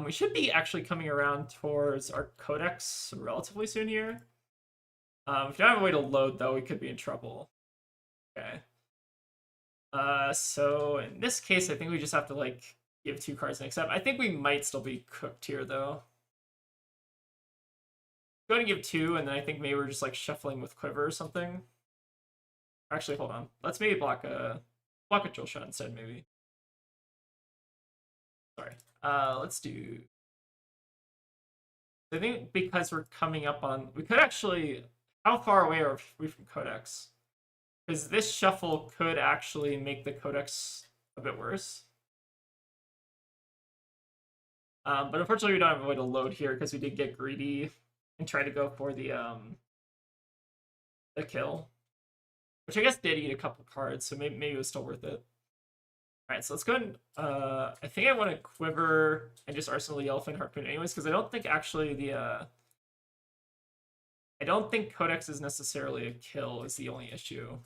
We should be actually coming around towards our codex relatively soon here. If you don't have a way to load, though, we could be in trouble. Okay. So in this case, I think we just have to like give 2 cards and accept. I think we might still be cooked here, though. Go ahead and give 2, and then I think maybe we're just like shuffling with quiver or something. Actually, hold on. Let's maybe block a drill shot instead, maybe. Sorry. Let's do. I think because we're coming up on, we could actually. How far away are we from Codex? Because this shuffle could actually make the Codex a bit worse. But unfortunately, we don't have a way to load here because we did get greedy and try to go for the kill, which I guess did eat a couple cards, so maybe it was still worth it. All right, so let's go ahead and I think I want to quiver and just arsenal the elephant harpoon anyways, because I don't think actually the I don't think Codex is necessarily a kill is the only issue.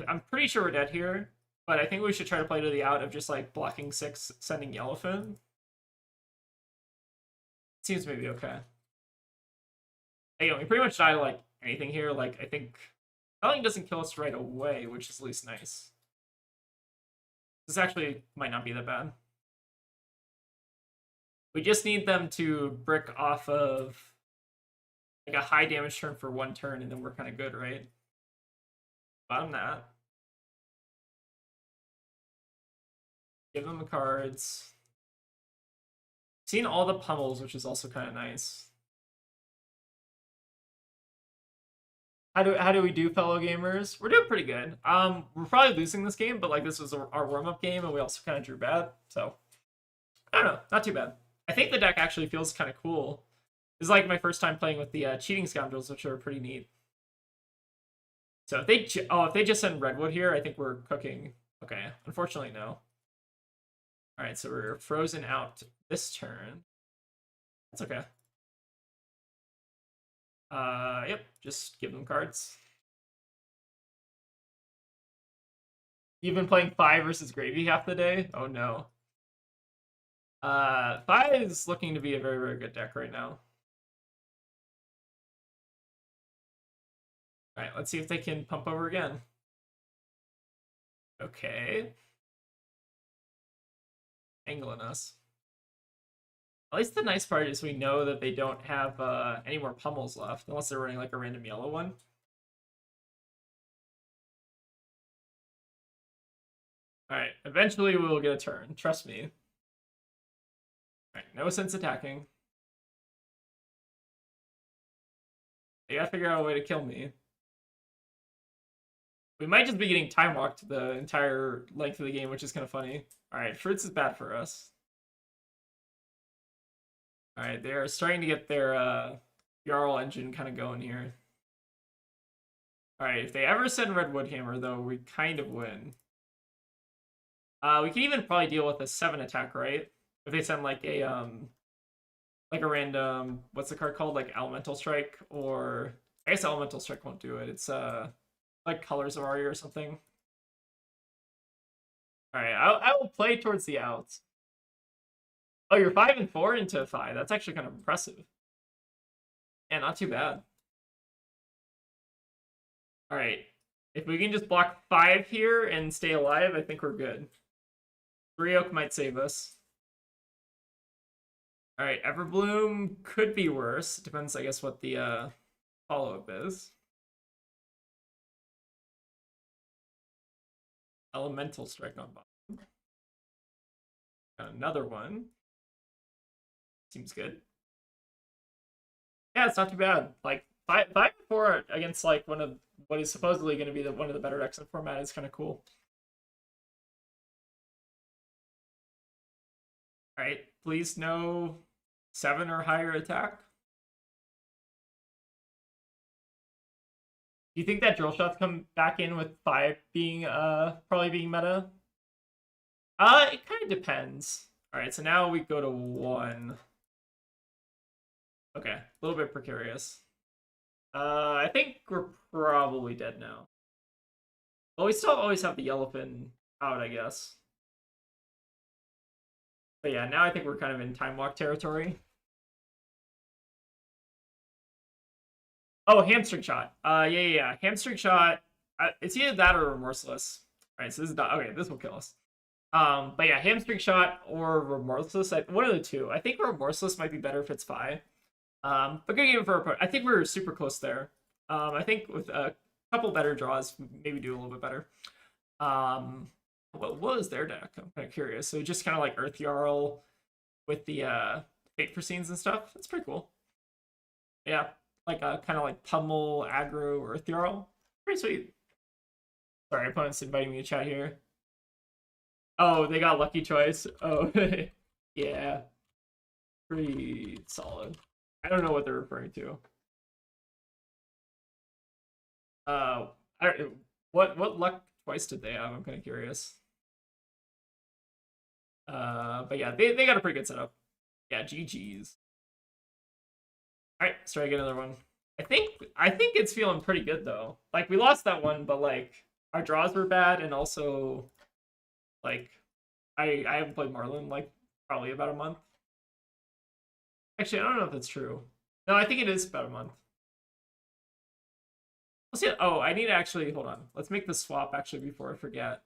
I'm pretty sure we're dead here, but I think we should try to play to the out of just like blocking 6, sending Yellowfin. Seems maybe okay. Hey, we pretty much die to like anything here. Like I think Felling doesn't kill us right away, which is at least nice. This actually might not be that bad. We just need them to brick off of like a high damage turn for 1 turn, and then we're kind of good, right? Bottom that. Give them the cards. Seen all the pummels, which is also kind of nice. How do we do, fellow gamers? We're doing pretty good. We're probably losing this game, but like this was our warm-up game, and we also kind of drew bad, so I don't know, not too bad. I think the deck actually feels kind of cool. This is like my first time playing with the cheating scoundrels, which are pretty neat. So if they just send Redwood here, I think we're cooking. Okay, unfortunately, no. All right, so we're frozen out this turn. That's okay. Yep, just give them cards. You've been playing 5 versus Gravy half the day? Oh no. 5 is looking to be a very, very good deck right now. Alright, let's see if they can pump over again. Okay. Angling us. At least the nice part is we know that they don't have any more pummels left, unless they're running like a random yellow one. Alright, eventually we will get a turn, trust me. Alright, no sense attacking. They gotta figure out a way to kill me. We might just be getting time walked the entire length of the game, which is kind of funny. Alright, fruits is bad for us. Alright, they're starting to get their Jarl engine kind of going here. Alright, if they ever send Red Woodhammer, though, we kind of win. We can even probably deal with a 7 attack, right? If they send like a random, what's the card called? Like Elemental Strike, or I guess Elemental Strike won't do it. It's like Colors of Aria or something. Alright, I will play towards the outs. Oh, you're 5 and 4 into 5. That's actually kind of impressive. Yeah, not too bad. Alright. If we can just block 5 here and stay alive, I think we're good. 3 Oak might save us. Alright, Everbloom could be worse. Depends, I guess, what the follow-up is. Elemental Strike on bottom. Got another one. Seems good. Yeah, it's not too bad. Like 5 and 4 against like one of what is supposedly going to be one of the better decks in the format is kind of cool. All right, please no 7 or higher attack. Do you think that drill shots come back in with 5 being probably being meta? It kind of depends. All right, so now we go to 1. Okay, a little bit precarious. I think we're probably dead now. Well, we still always have the Yellowfin out, I guess. But yeah, now I think we're kind of in time walk territory. Oh, hamstring shot. Yeah. Hamstring shot. It's either that or remorseless. All right, so this is not okay. This will kill us. But yeah, hamstring shot or remorseless. One of the two. I think remorseless might be better if it's 5. But good game for our. I think we're super close there. I think with a couple better draws, maybe do a little bit better. What was their deck? I'm kind of curious. So just kind of like Earth Jarl with the Fate for Scenes and stuff. That's pretty cool. Yeah, like a kind of like Pummel, Aggro, Earth Jarl. Pretty sweet. Sorry, opponent's inviting me to chat here. Oh, they got lucky choice. Oh, yeah. Pretty solid. I don't know what they're referring to. What luck twice did they have? I'm kind of curious. But yeah, they got a pretty good setup. Yeah, GG's. All right, let's try to get another one. I think it's feeling pretty good though. Like we lost that one, but like our draws were bad, and also like I haven't played Marlynn like probably about a month. Actually, I don't know if that's true. No, I think it is about a month. Let's see. Oh, I need to actually hold on. Let's make the swap actually before I forget.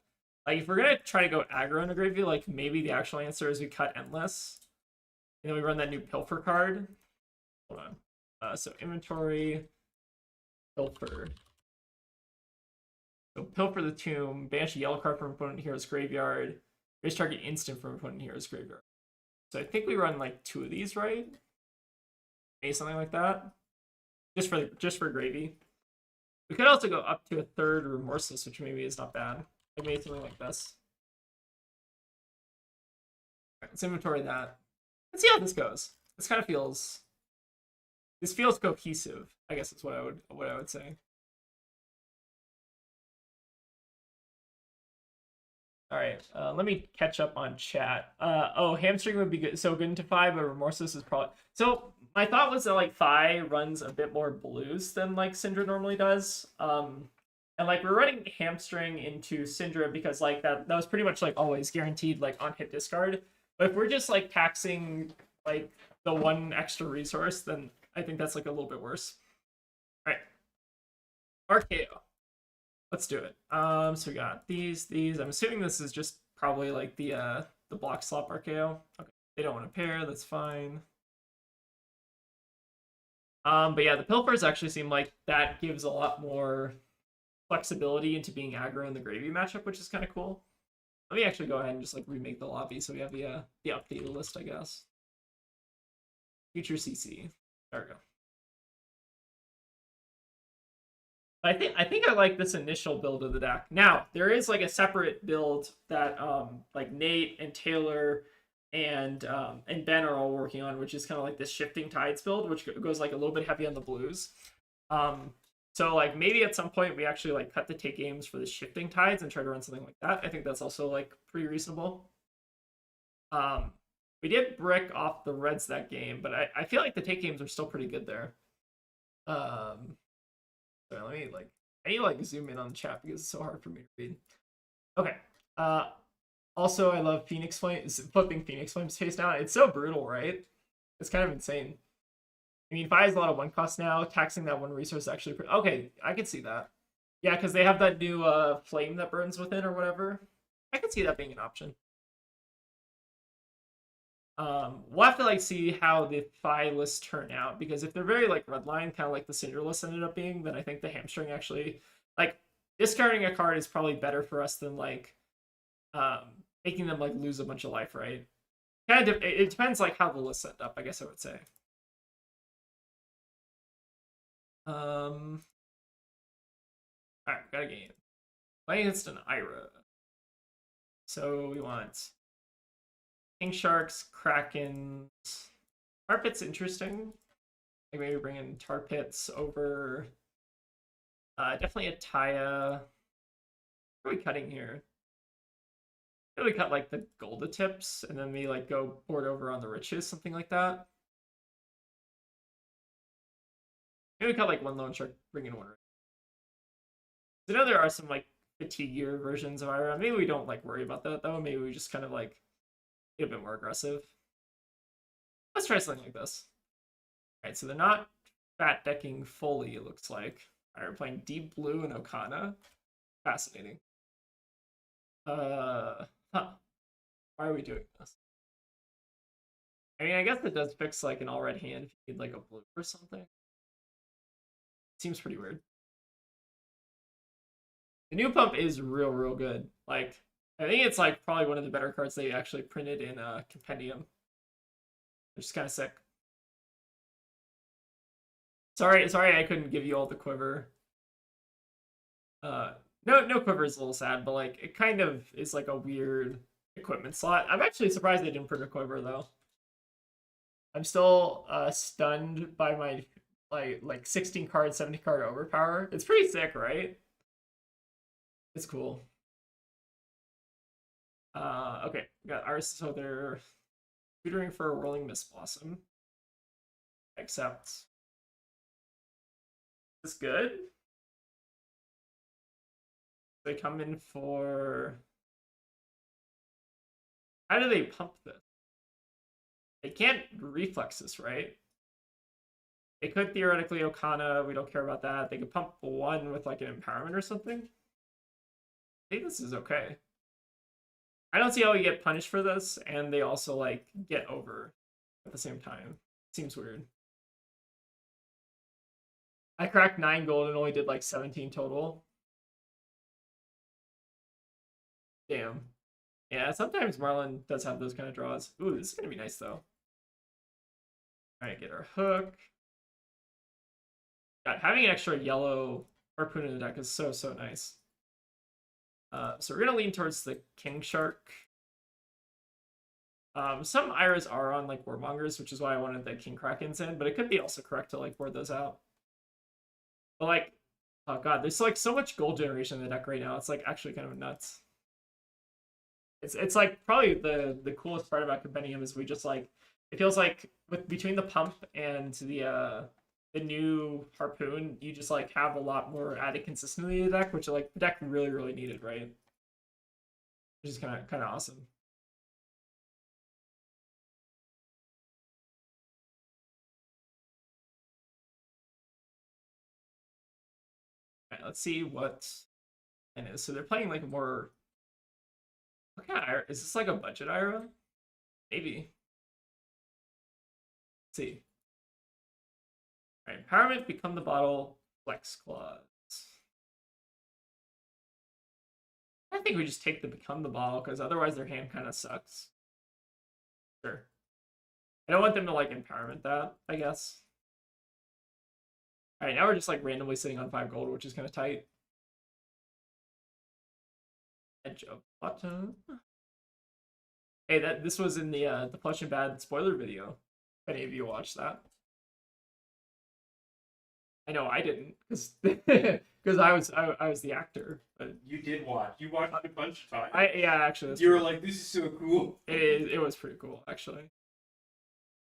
Like if we're gonna try to go aggro in a gravy, like maybe the actual answer is we cut Endless, and then we run that new Pilfer card. Hold on. So inventory, Pilfer. So Pilfer the Tomb, banish a yellow card from opponent hero's graveyard, raise target instant from opponent hero's graveyard. So I think we run like 2 of these, right? Maybe something like that. Just for gravy. We could also go up to a 3rd remorseless, which maybe is not bad. Like maybe something like this. Right, let's inventory that. Let's see how this goes. This kind of feels. This feels cohesive, I guess is what I would say. All right, let me catch up on chat. Oh, hamstring would be good. So good into 5, but remorseless is probably. So my thought was that like Phi runs a bit more blues than like Syndra normally does. And like we're running hamstring into Syndra because like that was pretty much like always guaranteed like on hit discard. But if we're just like taxing like the 1 extra resource, then I think that's like a little bit worse. All right, RKO. Let's do it. So we got these. I'm assuming this is just probably like the block slop RKO. Okay, they don't want to pair. That's fine. But yeah, the Pilfers actually seem like that gives a lot more flexibility into being aggro in the gravy matchup, which is kind of cool. Let me actually go ahead and just like remake the lobby so we have the updated list, I guess. Future CC. There we go. I think I like this initial build of the deck. Now, there is like a separate build that like Nate and Taylor and Ben are all working on, which is kind of like this shifting tides build, which goes like a little bit heavy on the blues. So like maybe at some point we actually like cut the take games for the shifting tides and try to run something like that. I think that's also like pretty reasonable. We did brick off the Reds that game, but I feel like the take games are still pretty good there. So let me like I need to like zoom in on the chat because it's so hard for me to read. Okay. Also I love Phoenix Flames flipping Phoenix Flames face down. It's so brutal, right? It's kind of insane. I mean, Fi has a lot of one cost now. Taxing that one resource is actually pretty... Okay, I can see that. Yeah, because they have that new flame that burns within or whatever. I can see that being an option. We'll have to like see how the Fi lists turn out, because if they're very like redline, kind of like the Cinder list ended up being, then I think the hamstring actually like discarding a card is probably better for us than like making them like lose a bunch of life, right? Kind of it depends like how the lists end up, I guess I would say. Alright, got a game. Playing against an Ira. So we want King Sharks, Krakens. Tar Pit's interesting. Like maybe bring in Tar Pits over. Definitely a Taya. What are we cutting here? Maybe we cut like the Golda tips and then we like go board over on the riches, something like that. Maybe we cut like one Lone Shark, bring in one. I know there are some like fatiguier versions of Ira. Maybe we don't like worry about that though. Maybe we just kind of like get a bit more aggressive. Let's try something like this. All right, so they're not fat decking fully, it looks like. All right, we're playing Deep Blue and Okana. Fascinating. Huh. Why are we doing this? I mean, I guess it does fix like an all-red hand if you need like a blue or something. Seems pretty weird. The new pump is real good. Like, I think it's like probably one of the better cards they actually printed in Compendium. Which is kind of sick. Sorry, I couldn't give you all the quiver. No quiver is a little sad, but like it kind of is like a weird equipment slot. I'm actually surprised they didn't print a quiver though. I'm still stunned by my like 16 card, 70 card overpower. It's pretty sick, right? It's cool. Okay, got ours. So they're tutoring for a Whirling Mist Blossom. Except, is this good? They come in for... How do they pump this? They can't reflex this, right? They could theoretically Okana. We don't care about that. They could pump one with like an empowerment or something. I think this is okay. I don't see how we get punished for this, and they also like get over at the same time. Seems weird. I cracked 9 gold and only did like 17 total. Damn. Yeah, sometimes Marlynn does have those kind of draws. Ooh, this is gonna be nice though. Alright, get our hook. God, having an extra yellow harpoon in the deck is so nice. So we're gonna lean towards the King Shark. Some Iras are on like Warmongers, which is why I wanted the King Krakens in, but it could be also correct to like board those out. But like, oh god, there's like so much gold generation in the deck right now. It's like actually kind of nuts. It's like probably the coolest part about Compendium is we just like it feels like with between the pump and the new harpoon, you just like have a lot more added consistency in the deck, which like the deck really needed, right? Which is kind of awesome. All right, let's see what it is. So they're playing like more. What kind of Ira? Is this like a budget Ira? Maybe. Let's see. All right, empowerment, become the bottle, flex clause. I think we just take the become the bottle because otherwise their hand kind of sucks. Sure. I don't want them to like empowerment that, I guess. All right, now we're just like randomly sitting on 5 gold, which is kind of tight. Edge of button. Hey, this was in the Plush and Bad spoiler video. If any of you watched that. I know I didn't, because because I was the actor. But You did watch. You watched it a bunch of times. yeah, actually, You were like, "This is so cool." it was pretty cool, actually.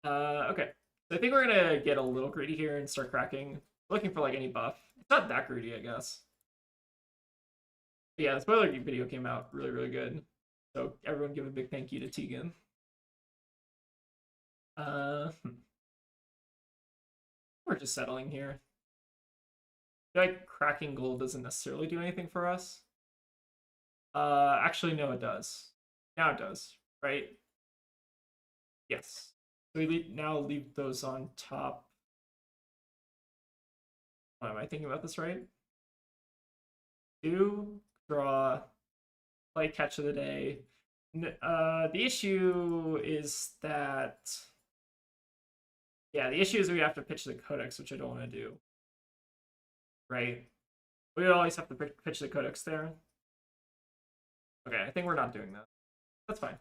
Okay, so I think we're gonna get a little greedy here and start cracking. Looking for like any buff. It's not that greedy, I guess. But yeah, the spoiler video came out really good. So everyone give a big thank you to Tegan. We're just settling here. I feel like cracking gold doesn't necessarily do anything for us. Actually, no, it does. Now it does, right? Yes. So we now leave those on top. Am I thinking about this right? 2, draw, play catch of the day. The issue is that, yeah, the issue is we have to pitch the codex, which I don't want to do. Right? We would always have to pitch the codex there. Okay, I think we're not doing that. That's fine.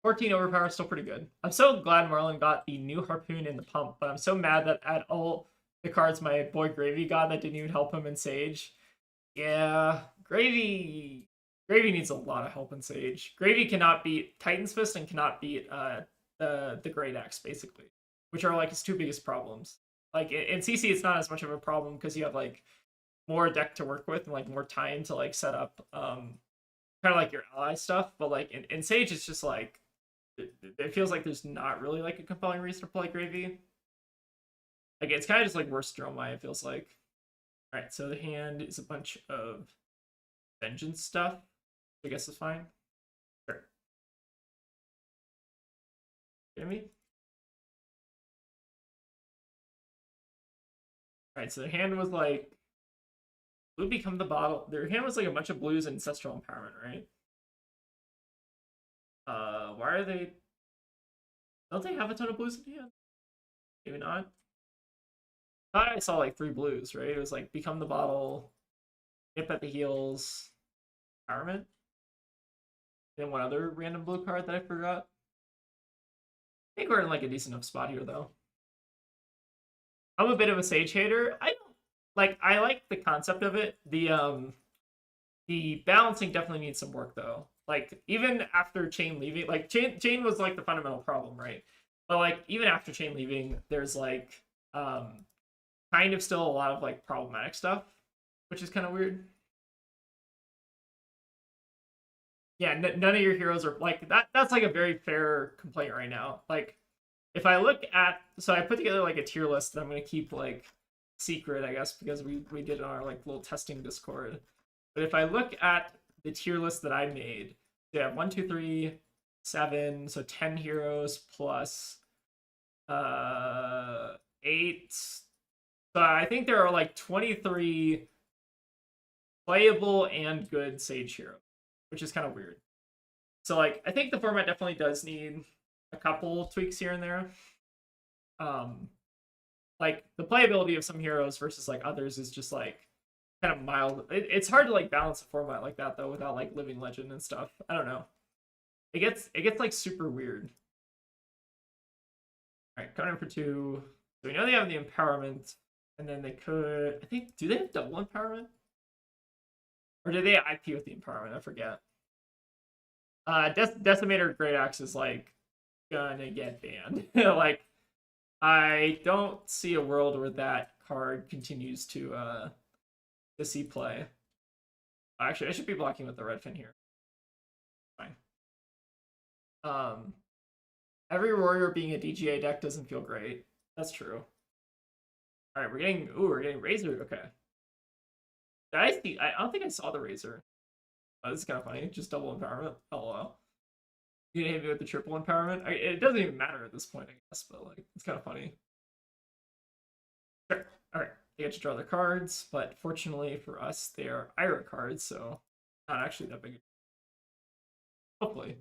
14 overpower is still pretty good. I'm so glad Marlyn got the new harpoon in the pump, but I'm so mad that at all the cards my boy Gravy got that didn't even help him in Sage. Yeah, Gravy needs a lot of help in Sage. Gravy cannot beat Titan's Fist and cannot beat the Great Axe, basically, which are like his 2 biggest problems. Like in CC, it's not as much of a problem because you have like more deck to work with and like more time to like set up kind of like your ally stuff. But like in Sage, it's just like it feels like there's not really like a compelling reason to play Gravy. Like it's kind of just like worse Dromai, it feels like. All right, so the hand is a bunch of vengeance stuff. I guess is fine. Sure. Get me? All right, so the hand was like blue become the bottle. Their hand was like a bunch of blues and ancestral empowerment, right? Why are they? Don't they have a ton of blues in hand? Maybe not. I thought I saw like 3 blues, right? It was like become the bottle, nip at the heels, empowerment. And one other random blue card that I forgot. I think we're in like a decent enough spot here though. I'm a bit of a Sage hater. I like the concept of it. The balancing definitely needs some work though. Like even after Chain leaving, like Chain was like the fundamental problem, right? But like even after Chain leaving, there's like kind of still a lot of like problematic stuff, which is kind of weird. Yeah, none of your heroes are like that. That's like a very fair complaint right now. Like if I look at, so I put together like a tier list that I'm gonna keep like secret, I guess, because we did it on our like little testing Discord. But if I look at the tier list that I made, they have 1, 2, 3, 7, so 10 heroes plus 8. So I think there are like 23 playable and good Sage heroes, which is kind of weird. So like I think the format definitely does need a couple tweaks here and there. Like the playability of some heroes versus like others is just like kind of mild. It's hard to like balance a format like that though without like living legend and stuff. I don't know. It gets like super weird. All right, coming in for 2. So we know they have the empowerment, and then they could. I think, do they have double empowerment, or do they IP with the empowerment? I forget. Decimator Great Axe is like gonna get banned. Like I don't see a world where that card continues to see play. Actually, I should be blocking with the red fin here. Fine. Every warrior being a DGA deck doesn't feel great. That's true. All right, we're getting Razor. Okay. Did I see? I don't think I saw the Razor. Oh, this is kind of funny. Just double empowerment. LOL. You didn't hit me with the triple empowerment. It doesn't even matter at this point, I guess. But like, it's kind of funny. Sure. All right. They get to draw their cards, but fortunately for us, they are Ira cards, so not actually that big. Hopefully.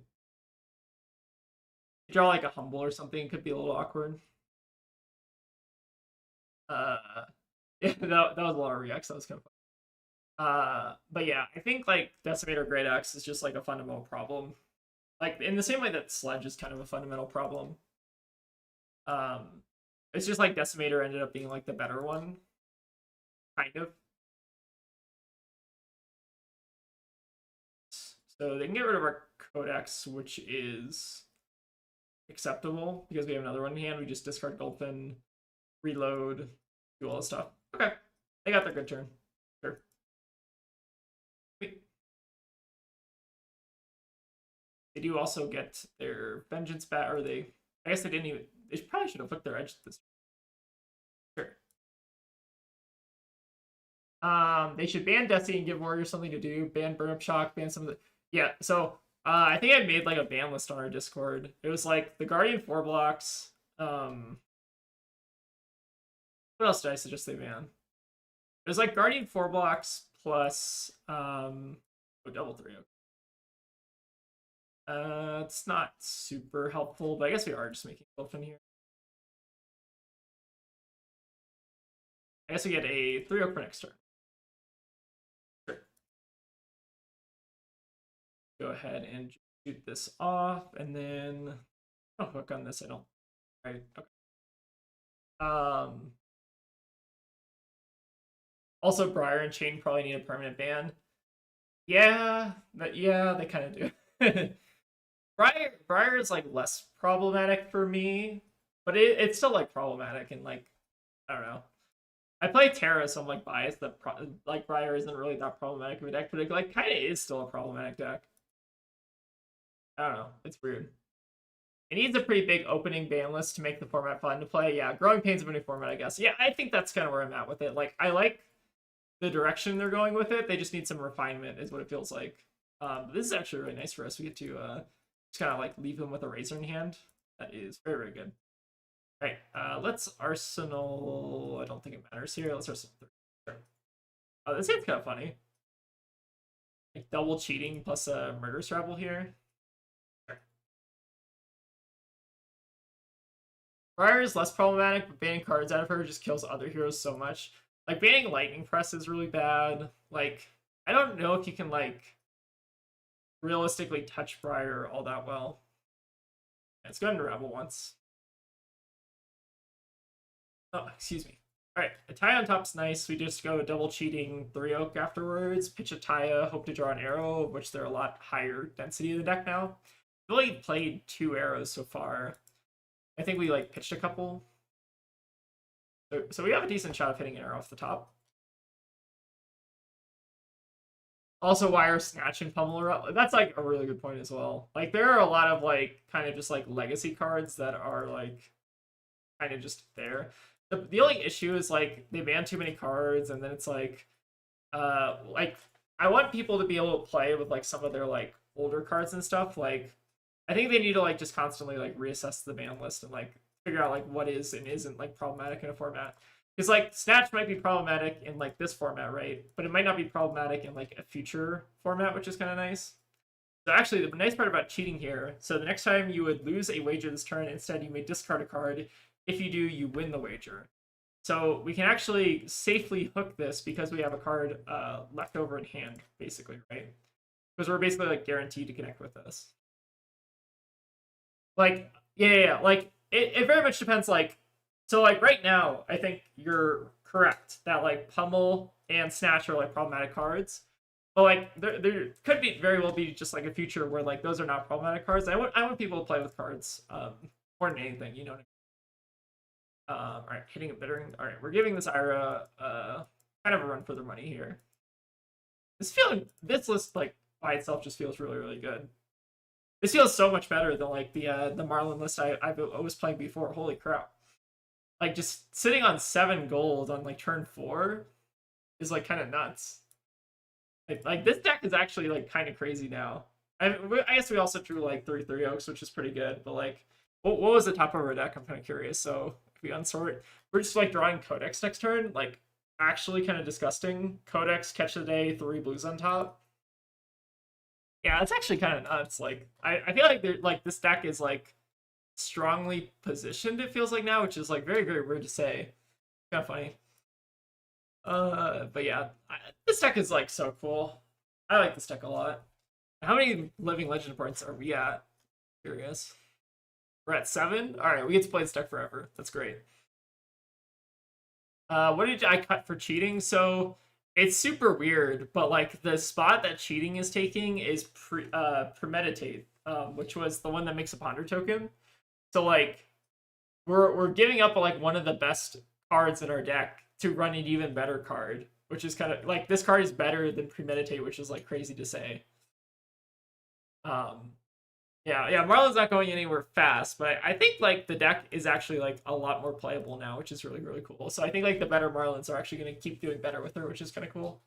draw like a humble or something, could be a little awkward. Yeah, that was a lot of reacts. That was kind of fun. But yeah, I think like Decimator Great Axe is just like a fundamental problem. Like in the same way that Sledge is kind of a fundamental problem. It's just like Decimator ended up being like the better one, kind of. So they can get rid of our Codex, which is acceptable because we have another one in hand. We just discard Gulpin, reload, do all this stuff. Okay, they got their good turn. Sure. Wait. They do also get their Vengeance back, or they. I guess they didn't even. They probably should have flipped their edge this. Sure. They should ban Desi and give Warrior something to do. Ban Burn Up Shock. Ban some of the. Yeah. So I think I made like a ban list on our Discord. It was like the Guardian 4 blocks. What else did I suggest they ban? It was like Guardian 4 blocks plus double 3. It's not super helpful, but I guess we are just making Gulpin here. I guess we get a 3 for next turn. Sure. Go ahead and shoot this off, and then I'll hook on this. I don't. Right. Okay. Also, Briar and Chain probably need a permanent ban. Yeah, but yeah, they kind of do. Briar is like less problematic for me, but it's still like problematic and like I don't know. I play Terra, so I'm like biased that like Briar isn't really that problematic of a deck, but it like kind of is still a problematic deck. I don't know. It's weird. It needs a pretty big opening ban list to make the format fun to play. Yeah, Growing Pains of a new format, I guess. Yeah, I think that's kind of where I'm at with it. Like, I like the direction they're going with it. They just need some refinement, is what it feels like. This is actually really nice for us. We get to just kind of like leave them with a razor in hand. That is very, very good. All right, let's Arsenal. I don't think it matters here. Let's Arsenal 3. Sure. Oh, this seems kind of funny. Like double cheating plus a Murderous Rebel here. Briar is less problematic, but banning cards out of her just kills other heroes so much. Like, banning Lightning Press is really bad. Like, I don't know if you can, like, realistically touch Briar all that well. Let's go into Rebel once. Oh, excuse me. Alright, a tie on top's nice. We just go double cheating 3 Oak afterwards, pitch a Taya, hope to draw an arrow, of which they're a lot higher density of the deck now. I've only played 2 arrows so far. I think we like pitched a couple. So we have a decent shot of hitting an arrow off the top. Also, Wire Snatch and Pummel are that's like a really good point as well. Like there are a lot of like kind of just like legacy cards that are like kind of just there. The only issue is like they ban too many cards, and then it's like I want people to be able to play with like some of their like older cards and stuff. Like I think they need to like just constantly like reassess the ban list and like figure out like what is and isn't like problematic in a format. Because like Snatch might be problematic in like this format, right? But it might not be problematic in like a future format, which is kind of nice. So actually, the nice part about cheating here, so the next time you would lose a wager this turn, instead you may discard a card. If you do, you win the wager. So we can actually safely hook this because we have a card left over in hand, basically, right? Because we're basically like guaranteed to connect with this. Like, yeah. Like, it very much depends, like, so, like, right now, I think you're correct that, like, Pummel and Snatch are, like, problematic cards. But, like, there could be very well be just, like, a future where, like, those are not problematic cards. I want people to play with cards more than anything, you know what I mean? All right, hitting a bittering. All right, we're giving this Ira kind of a run for their money here. This list, like, by itself just feels really, really good. This feels so much better than like the Marlyn list I was playing before. Holy crap! Like just sitting on 7 gold on like turn 4 is like kind of nuts. Like this deck is actually like kind of crazy now. I guess we also drew like 3 Oaks, which is pretty good. But like, what was the top of our deck? I'm kind of curious. So if we unsort, we're just like drawing Codex next turn. Like actually kind of disgusting. Codex, Catch of the Day, 3 blues on top. Yeah, it's actually kind of nuts. Like, I feel like like this deck is like strongly positioned, it feels like now, which is like very, very weird to say. Kind of funny. But yeah, this deck is like so cool. I like this deck a lot. How many living legend points are we at? Curious. We're at 7. All right, we get to play this deck forever. That's great. What did I cut for cheating? So it's super weird, but like the spot that cheating is taking is premeditate, which was the one that makes a ponder token. So like we're giving up like one of the best cards in our deck to run an even better card, which is kind of like this card is better than premeditate, which is like crazy to say. Um, yeah, Marlon's not going anywhere fast, but I think like the deck is actually like a lot more playable now, which is really, really cool. So I think like the better Marlins are actually going to keep doing better with her, which is kind of cool.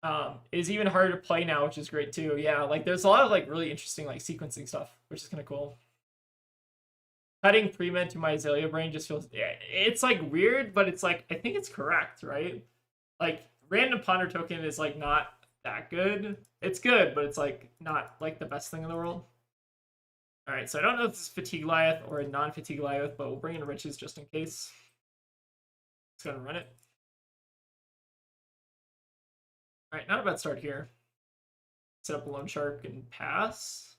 It is even harder to play now, which is great too. Yeah, like there's a lot of like really interesting like sequencing stuff, which is kind of cool. Cutting pre-med to my Azalea brain just feels, yeah, it's like weird, but it's like I think it's correct, right? Like random ponder token is like not that good. It's good, but it's like not like the best thing in the world. All right, so I don't know if this is fatigue Goliath or a non-fatigue Goliath, but we'll bring in riches just in case. It's gonna run it. All right, not a bad start here. Set up a loan shark and pass.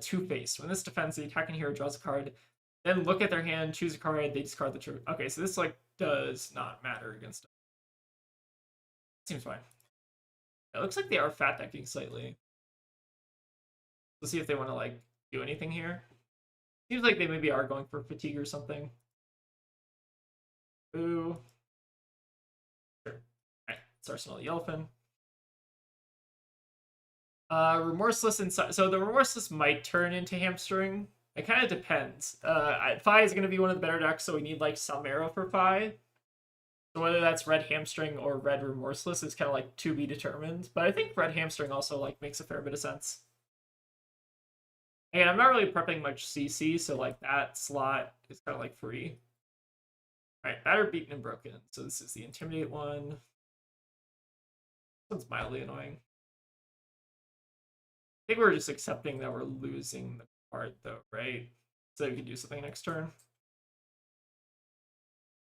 Two-faced. When this defends, the attacking hero draws a card. Then look at their hand, choose a card, they discard the trigger. Okay, so this like does not matter against them. Seems fine. It looks like they are fat decking slightly. Let's see if they want to like do anything here. Seems like they maybe are going for fatigue or something. Ooh. Sure. Alright, it's Arsenal the Elephant. Remorseless inside. So the Remorseless might turn into Hamstring. It kind of depends. Fi is going to be one of the better decks, so we need like some arrow for Fi. So whether that's Red Hamstring or Red Remorseless is kind of like to be determined. But I think Red Hamstring also like makes a fair bit of sense. And I'm not really prepping much CC, so like that slot is kind of like free. All right, battered, beaten, and broken. So this is the Intimidate one. This one's mildly annoying. I think we're just accepting that we're losing the card though, right? So we can do something next turn.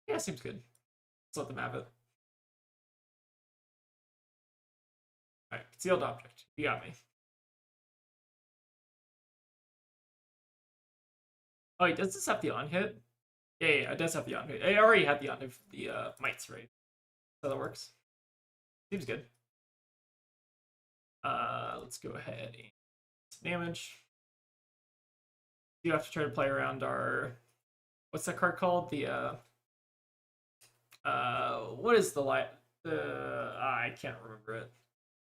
Yeah, seems good. Let's let them have it. Alright, concealed object. You got me. Oh, wait, does this have the on hit? Yeah, it does have the on hit. I already had the on hit for the mites, right? So that works. Seems good. Let's go ahead and damage. You have to try to play around our, what's that card called? The what is the light? I can't remember it.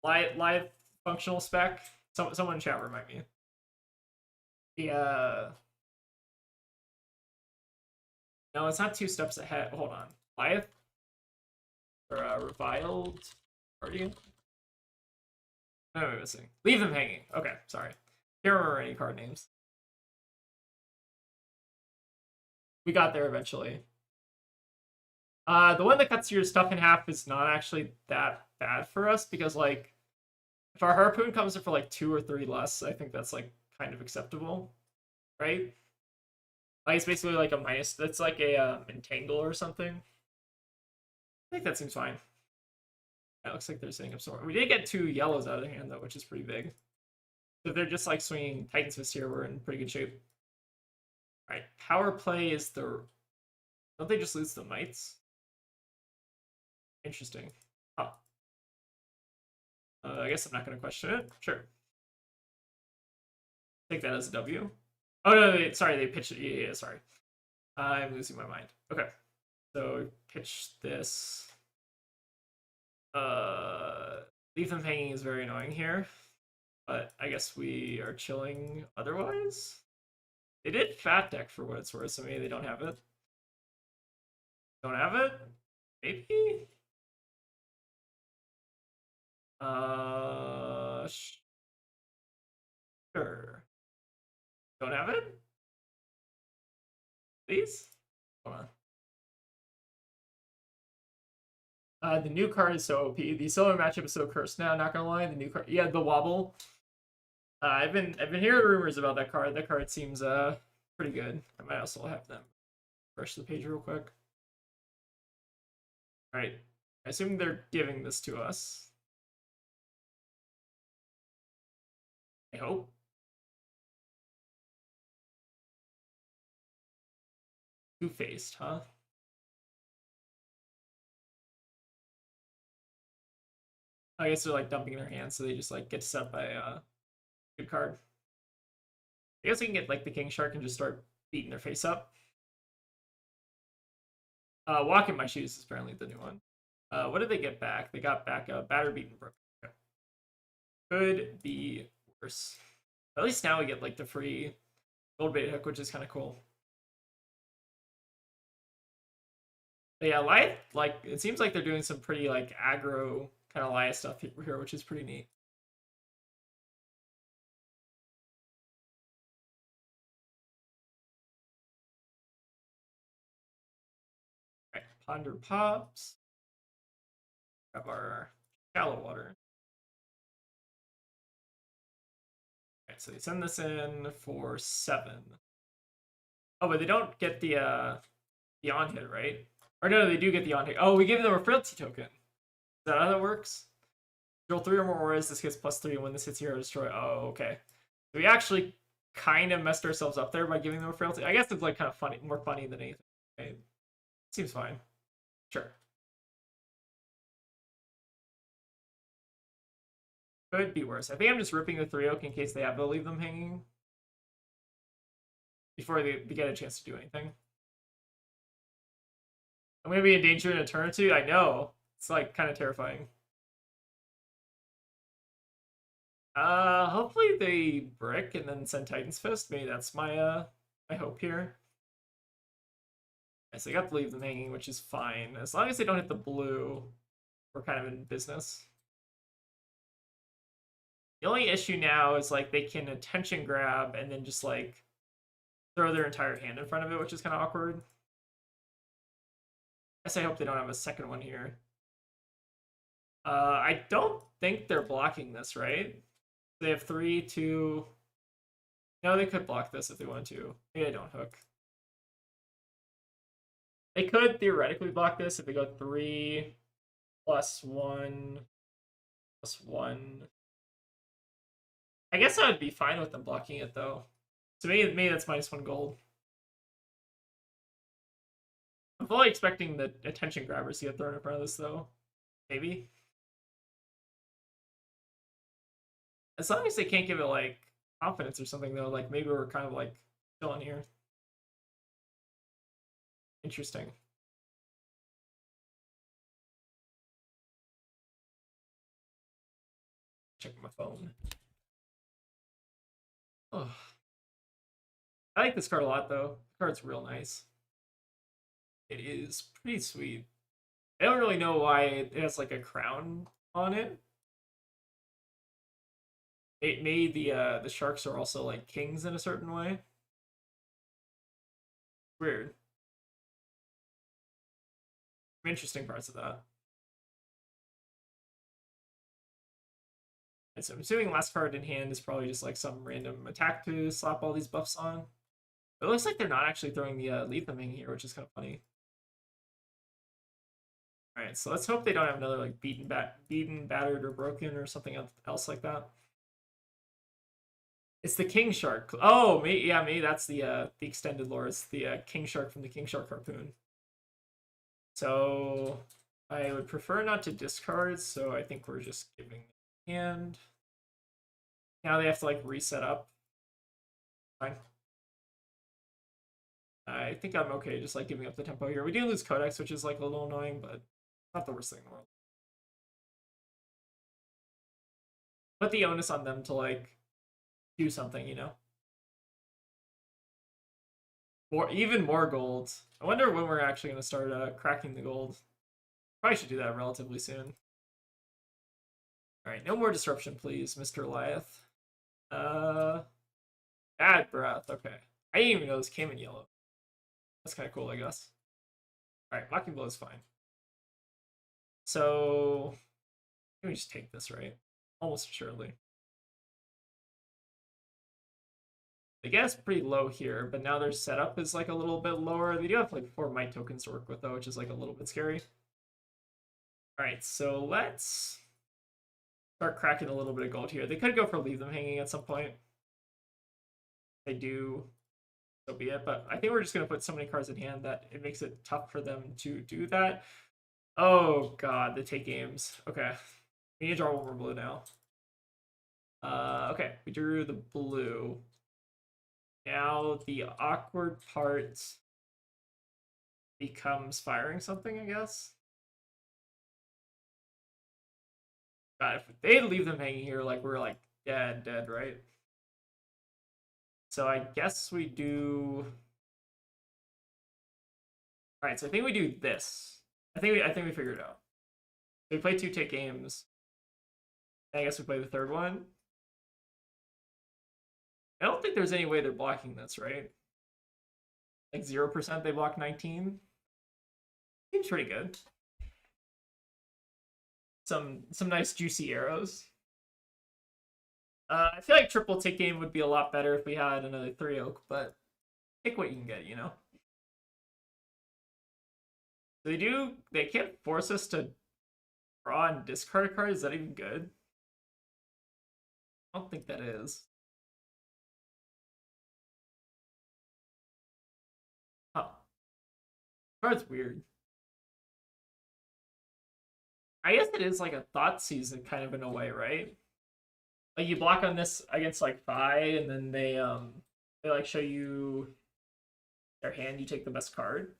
Live functional spec. Someone in chat remind me. The no, it's not 2 steps ahead. Hold on. Live or reviled guardian. What am I missing? Leave them hanging. Okay, sorry. Can't remember any card names. We got there eventually. The one that cuts your stuff in half is not actually that bad for us because like if our harpoon comes in for like 2 or 3 less, I think that's like kind of acceptable, right? Like it's basically like a minus. That's like a entangle or something. I think that seems fine. It looks like they're setting up somewhere. We did get 2 yellows out of the hand though, which is pretty big. So if they're just like swinging Titan's Fist here, we're in pretty good shape. All right, power play is the. Don't they just lose the mites? Interesting. Oh. I guess I'm not going to question it. Sure. Take that as a W. Oh no, sorry, they pitched it. Yeah, sorry. I'm losing my mind. Okay, so pitch this. Leave them hanging is very annoying here, but I guess we are chilling otherwise. They did fat deck for what it's worth, so maybe they don't have it. Don't have it? Maybe? Sure. Don't have it? Please? Hold on. The new card is so OP. The silver matchup is so cursed now, not gonna lie. The new card, yeah, the wobble. I've been hearing rumors about that card. That card seems pretty good. I might also have them refresh the page real quick. All right. I assume they're giving this to us. I hope. Two-faced, huh? I guess they're like dumping in their hands, so they just like get set by good card. I guess we can get like the King Shark and just start beating their face up. Walk in My Shoes is apparently the new one. What did they get back? They got back a Batter Beaten Brook. Okay. Could be worse. At least now we get like the free gold bait hook, which is kind of cool. But yeah, Lieth, like it seems like they're doing some pretty like aggro kind of Lieth stuff here, which is pretty neat. All right, Ponder pops. Grab our shallow water. All right, so they send this in for 7. Oh, but they don't get the on hit, right? Or no, they do get the on hit. Oh, we give them a frailty token. Is that how that works? Draw 3 or more auras. This gets +3 when this hits hero destroy. Oh, okay. So we actually kind of messed ourselves up there by giving them a frailty. I guess it's like kind of funny, more funny than anything. Right? Seems fine. Sure. Could be worse. I think I'm just ripping the 3 oak in case they have to leave them hanging before they get a chance to do anything. I'm gonna be in danger in a turn or two. I know. It's like kind of terrifying. Hopefully they brick and then send Titan's Fist. Maybe that's my hope here. So they got to leave them hanging, which is fine. As long as they don't hit the blue, we're kind of in business. The only issue now is like they can attention grab and then just like throw their entire hand in front of it, which is kind of awkward. I guess I hope they don't have a second one here. I don't think they're blocking this, right? They have 3, 2. No, they could block this if they want to. Maybe I don't hook. They could theoretically block this if they go 3 +1 +1. I guess I would be fine with them blocking it though. To me, maybe that's -1 gold. I'm fully expecting the attention grabbers to get thrown in front of this though. Maybe. As long as they can't give it like confidence or something though, like maybe we're kind of like still in here. Interesting. Check my phone. Oh. I like this card a lot though. The card's real nice. It is pretty sweet. I don't really know why it has like a crown on it. It made the sharks are also like kings in a certain way. Weird. Interesting parts of that. And so I'm assuming last card in hand is probably just like some random attack to slap all these buffs on. It looks like they're not actually throwing the lead theming here, which is kind of funny. All right, so let's hope they don't have another like beaten, battered, or broken, or something else like that. It's the King Shark. Oh, maybe that's the extended lore. It's the King Shark from the King Shark harpoon. So I would prefer not to discard. So I think we're just giving hand. Now they have to like reset up. Fine. I think I'm okay just like giving up the tempo here. We do lose Codex, which is like a little annoying, but not the worst thing in the world. Put the onus on them to like do something, you know? Even more gold. I wonder when we're actually going to start cracking the gold. Probably should do that relatively soon. All right, no more disruption, please, Mr. Lieth. Bad breath. Okay, I didn't even know this came in yellow. That's kind of cool, I guess. All right, Mocking Blow is fine. So let me just take this, right? Almost surely. I guess pretty low here, but now their setup is like a little bit lower. They do have like 4 might tokens to work with though, which is like a little bit scary. All right, so let's start cracking a little bit of gold here. They could go for leave them hanging at some point. They do, so be it. But I think we're just gonna put so many cards in hand that it makes it tough for them to do that. Oh god, they take games. Okay, we need to draw one more blue now. Okay, we drew the blue. Now the awkward part becomes firing something, I guess. God, if they leave them hanging here, like we're like dead, right? So I guess we do. All right, so I think we do this. I think we figured it out. We play 2 take games. I guess we play the third one. I don't think there's any way they're blocking this, right? Like 0% they block 19. Seems pretty good. Some nice juicy arrows. I feel like triple take game would be a lot better if we had another 3 oak, but take what you can get, you know? They can't force us to draw and discard a card. Is that even good? I don't think that is. Huh. Card's weird. I guess it is like a thought season kind of in a way, right? Like you block on this against like Fi, and then they like show you their hand, you take the best card.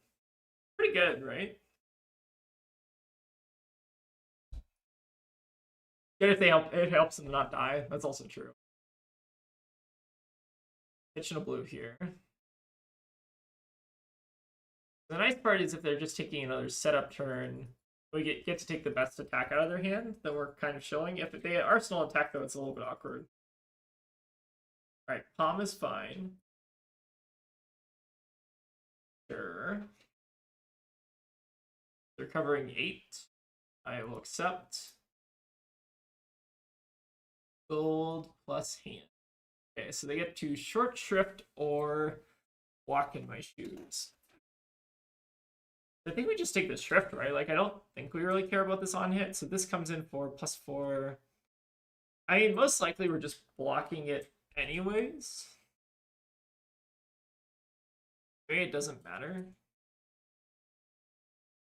Pretty good, right? Good if it helps them not die. That's also true. Pitching a blue here. The nice part is if they're just taking another setup turn, we get to take the best attack out of their hand, then we're kind of showing. If they arsenal attack though, it's a little bit awkward. Alright, palm is fine. Sure. They're covering 8. I will accept. Gold plus hand. Okay, so they get to short shrift or walk in my shoes. I think we just take the shrift, right? Like, I don't think we really care about this on hit. So this comes in for +4. I mean, most likely we're just blocking it anyways. Maybe it doesn't matter.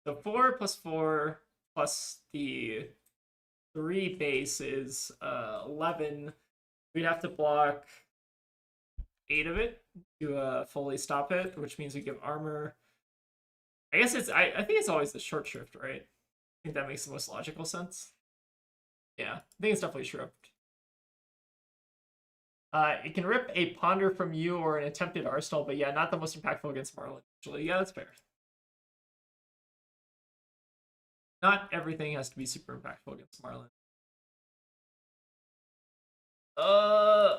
So 4 plus 4 plus the 3 base is 11. We'd have to block 8 of it to fully stop it, which means we give armor. I guess I think it's always the short shrift, right? I think that makes the most logical sense. Yeah, I think it's definitely shrift. It can rip a ponder from you or an attempted arsenal, but yeah, not the most impactful against Marlynn. Actually, yeah, that's fair. Not everything has to be super impactful against Marlynn.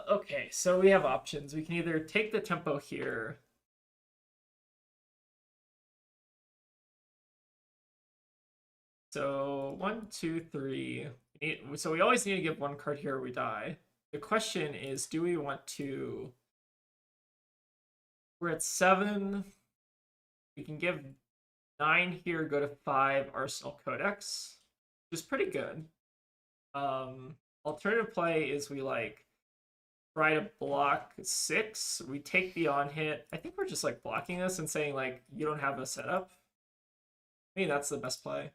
Okay, so we have options. We can either take the tempo here. So 1, 2, 3. So we always need to give 1 card here or we die. The question is, do we want to... We're at 7. We can give 9 here, go to 5, Arsenal Codex, which is pretty good. Alternative play is we like try to block 6. We take the on hit. I think we're just like blocking this and saying like you don't have a setup. I think that's the best play.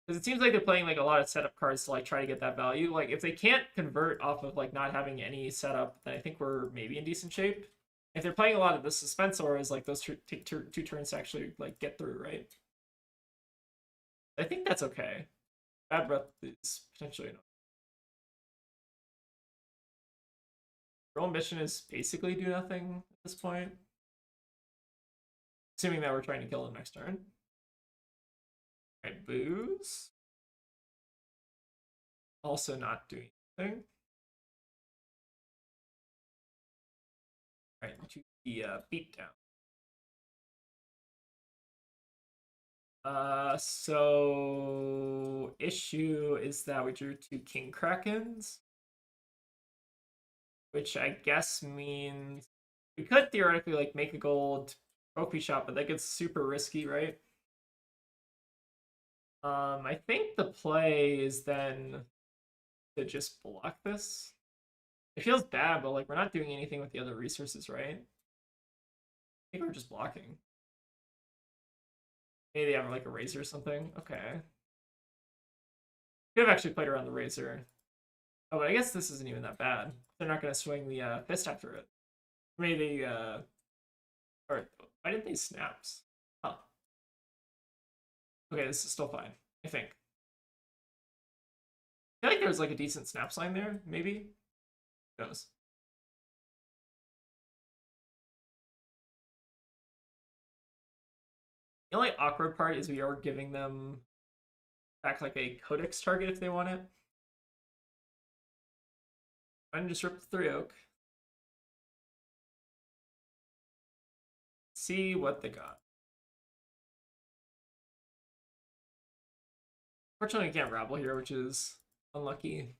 Because it seems like they're playing like a lot of setup cards to like try to get that value. Like if they can't convert off of like not having any setup, then I think we're maybe in decent shape. If they're playing a lot of the suspense auras, like those take 2 turns to actually like get through, right? I think that's okay. Bad breath is potentially enough. Real mission is basically do nothing at this point. Assuming that we're trying to kill them next turn. Alright, booze. Also not doing anything. Alright, to the beatdown. So, issue is that we drew 2 King Krakens. which I guess means we could theoretically like make a gold trophy shop, but that gets super risky, right? I think the play is then to just block this. It feels bad, but like we're not doing anything with the other resources, right? I think we're just blocking. Maybe they have like a razor or something. Okay. Could have actually played around the razor. Oh, but I guess this isn't even that bad. They're not going to swing the fist after it. Maybe or why didn't they snaps? Huh. Okay, this is still fine, I think. I feel like there's like a decent snaps line there, maybe. Who knows? The only awkward part is we are giving them back like a codex target if they want it. I'm just rip the 3-oak. See what they got. Fortunately, I can't rabble here, which is unlucky.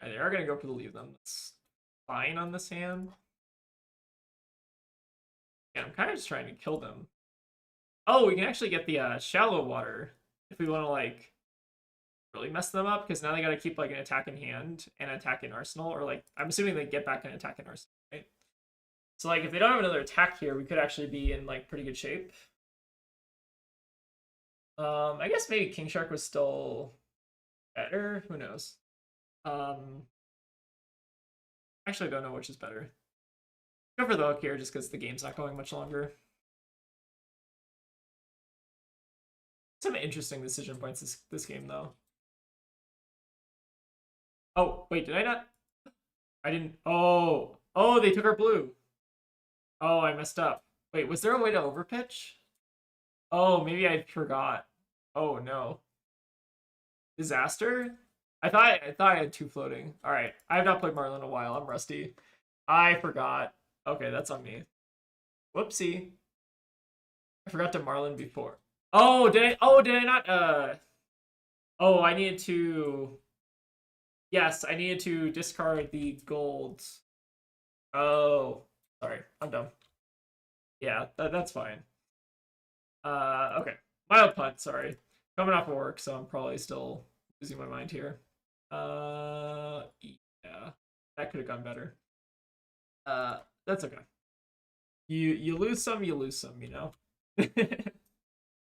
And they are going to go for the leave them. That's fine on this hand. Yeah, I'm kind of just trying to kill them. Oh, we can actually get the shallow water if we want to like really mess them up, because now they got to keep like an attack in hand and an attack in arsenal, or like I'm assuming they get back an attack in arsenal, right? So like if they don't have another attack here, we could actually be in like pretty good shape. I guess maybe King Shark was still better. Who knows? Actually, I don't know which is better. Go for the hook here, just because the game's not going much longer. Some interesting decision points this game, though. Oh, wait, did I not? I didn't. Oh, oh, they took our blue. Oh, I messed up. Wait, was there a way to overpitch? Oh, maybe I forgot. Oh no. Disaster? I thought I had 2 floating. All right, I have not played Marlynn in a while. I'm rusty. I forgot. Okay, that's on me. Whoopsie. I forgot to Marlynn before. Oh, did I? Oh, did I not? Oh, I needed to. Yes, I needed to discard the gold. Oh, sorry, I'm dumb. Yeah, that's fine. Okay, mild punt. Sorry, coming off of work, so I'm probably still losing my mind here. Yeah, that could have gone better. That's okay. You lose some, you lose some. You know,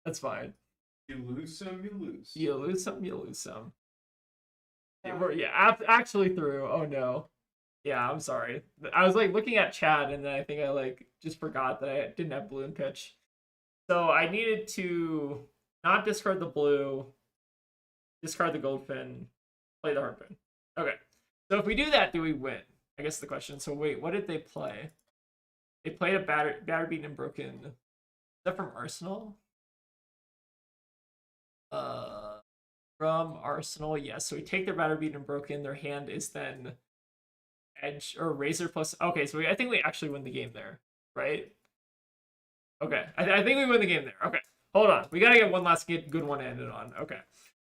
that's fine. You lose some, you lose. You lose some, you lose some. Yeah, actually through. Oh no. Yeah, I'm sorry. I was like looking at chat, and then I think I like just forgot that I didn't have blue in pitch. So I needed to not discard the blue, discard the goldfin, play the harpin. Okay. So if we do that, do we win? I guess the question. So wait, what did they play? They played a batter beaten and broken. Is that from Arsenal? From Arsenal, yes. So we take their batter beaten and broken. Their hand is then edge or razor plus. Okay, so I think we actually win the game there, right? Okay, I think we win the game there. Okay, hold on. We gotta get one last good one ended on. Okay,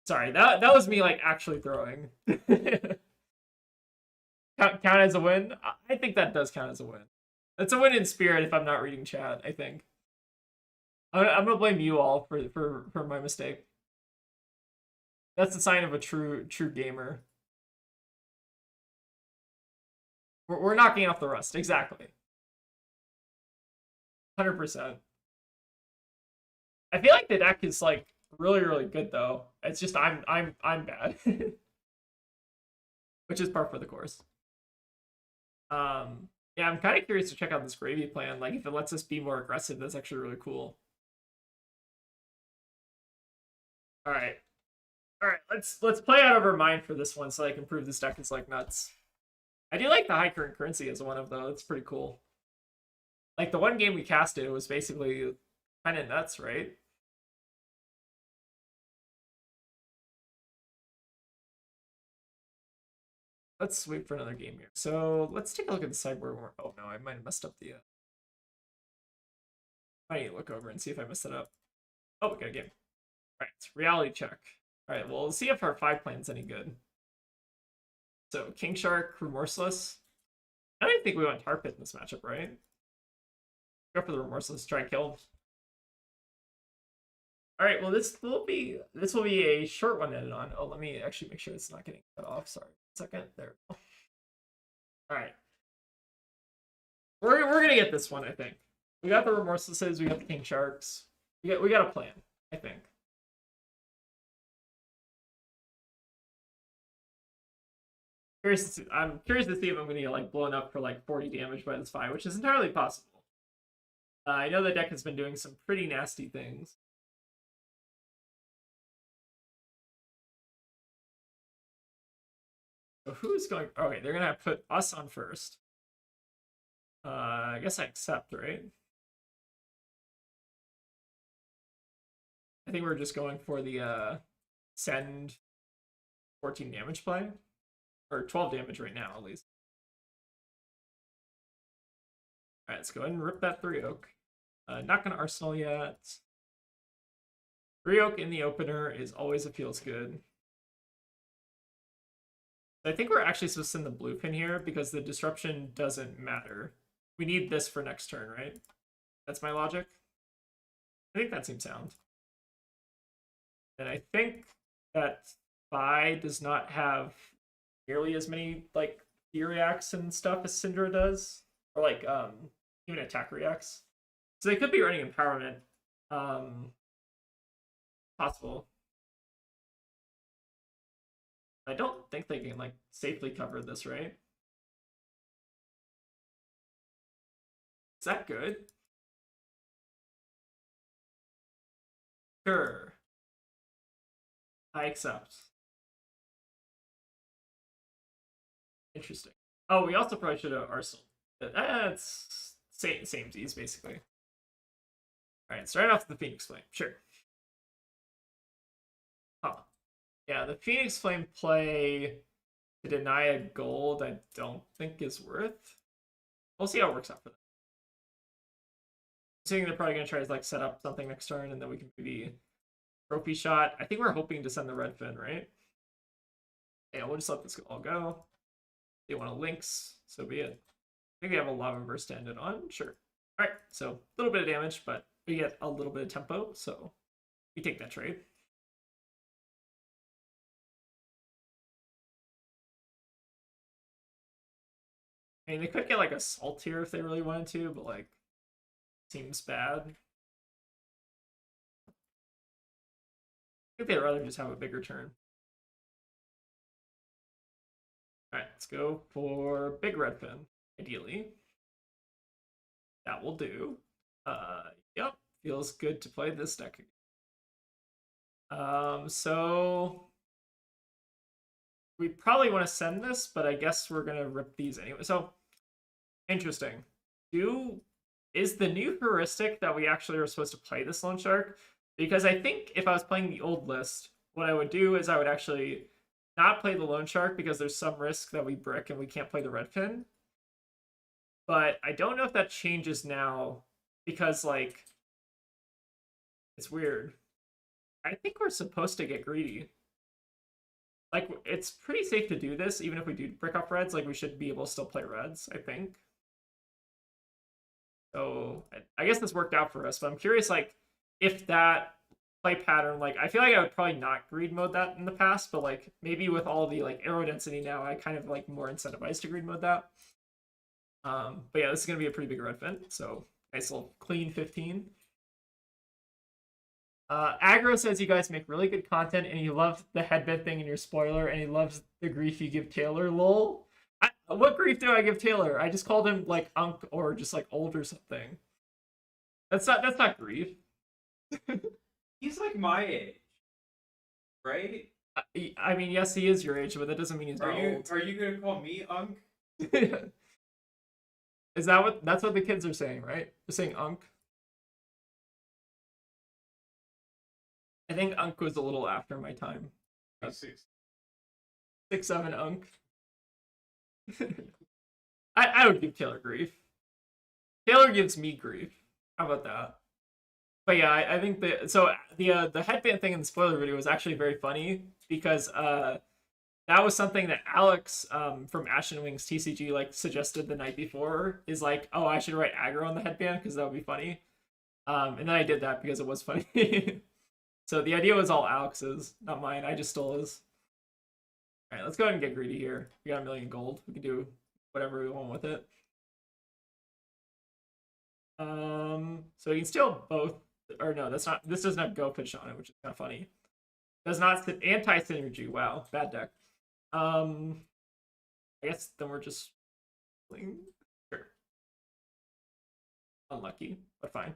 sorry, that was me like actually throwing. count as a win? I think that does count as a win. That's a win in spirit if I'm not reading chat. I think. I'm gonna blame you all for my mistake. That's the sign of a true gamer. We're knocking off the rust exactly. 100%. I feel like the deck is like really good though. It's just I'm bad, which is par for the course. Yeah, I'm kind of curious to check out this gravy plan. Like if it lets us be more aggressive, that's actually really cool. All right, let's play out of our mind for this one so I can prove this deck is like nuts. I do like the high current currency as one of though. It's pretty cool. Like the one game we casted, it was basically kind of nuts, right? Let's wait for another game here. So let's take a look at the sideboard. Oh no, I might have messed up the. I need to look over and see if I messed it up. Oh, we got a game. All right, reality check. Alright, well, let's see if our 5 plan's any good. So, King Shark, Remorseless. I don't think we want Tar Pit in this matchup, right? Go for the Remorseless, try and kill. Alright, well this will be a short one to end on. Oh, let me actually make sure it's not getting cut off. Sorry. 1 second. There we go. Alright. We're gonna get this one, I think. We got the Remorselesses, we got the King Sharks. We got a plan, I think. I'm curious to see if I'm gonna get like blown up for like 40 damage by this 5, which is entirely possible. I know the deck has been doing some pretty nasty things. So who's going? Okay, they're gonna put us on first. I guess I accept, right? I think we're just going for the send 14 damage play. Or 12 damage right now, at least. Alright, let's go ahead and rip that 3 Oak. Not gonna Arsenal yet. 3 Oak in the opener is always a feels good. I think we're actually supposed to send the blue pin here because the disruption doesn't matter. We need this for next turn, right? That's my logic. I think that seems sound. And I think that Phi does not have nearly as many like fear reacts and stuff as Syndra does. Or like even attack reacts. So they could be running empowerment. Possible. I don't think they can like safely cover this, right? Is that good? Sure. I accept. Interesting. Oh, we also probably should have Arsenal. It's same Z's basically. Alright, start off with the Phoenix Flame. Sure. Huh. Yeah, the Phoenix Flame play to deny a gold I don't think is worth. We'll see how it works out for them. I'm assuming they're probably going to try to like set up something next turn and then we can maybe trophy shot. I think we're hoping to send the red fin, right? Yeah, we'll just let this all go. They want a Lynx, so be it. I think they have a Lava Burst to end it on. Sure. Alright, so a little bit of damage, but we get a little bit of tempo, so we take that trade. I mean, they could get like a Salt here if they really wanted to, but like, seems bad. I think they'd rather just have a bigger turn. Alright, let's go for big red fin, ideally. That will do. Yep, feels good to play this deck. So we probably want to send this, but I guess we're gonna rip these anyway. So interesting. Is the new heuristic that we actually are supposed to play this Loan Shark? Because I think if I was playing the old list, what I would do is I would actually not play the Loan Shark because there's some risk that we brick and we can't play the red fin. But I don't know if that changes now because, like, it's weird. I think we're supposed to get greedy. Like, it's pretty safe to do this, even if we do brick off reds. Like, we should be able to still play reds, I think. So, I guess this worked out for us, but I'm curious, like, if that play pattern, like, I feel like I would probably not greed mode that in the past, but, like, maybe with all the, like, arrow density now, I kind of, like, more incentivized to greed mode that. But yeah, this is going to be a pretty big red fin, so nice little clean 15. Aggro says you guys make really good content, and he loves the headband thing in your spoiler, and he loves the grief you give Taylor. Lol. What grief do I give Taylor? I just called him like Unk or just like old or something. That's not grief. He's like my age, right? I mean, yes, he is your age, but that doesn't mean he's not old. Are you gonna call me Unk? That's what the kids are saying, right? They're saying Unk. I think Unk was a little after my time. 6'7" Unk. I would give Taylor grief. Taylor gives me grief. How about that? But yeah, I think the headband thing in the spoiler video was actually very funny because that was something that Alex from Ashen Wings TCG like suggested the night before. Is like, oh, I should write aggro on the headband because that would be funny. And then I did that because it was funny. So the idea was all Alex's, not mine. I just stole his. All right, let's go ahead and get greedy here. We got 1,000,000 gold. We can do whatever we want with it. So you can steal both, or no, that's not. This doesn't have go pitch on it, which is kind of funny. Does not anti synergy. Wow, bad deck. I guess then we're just sure. Unlucky, but fine.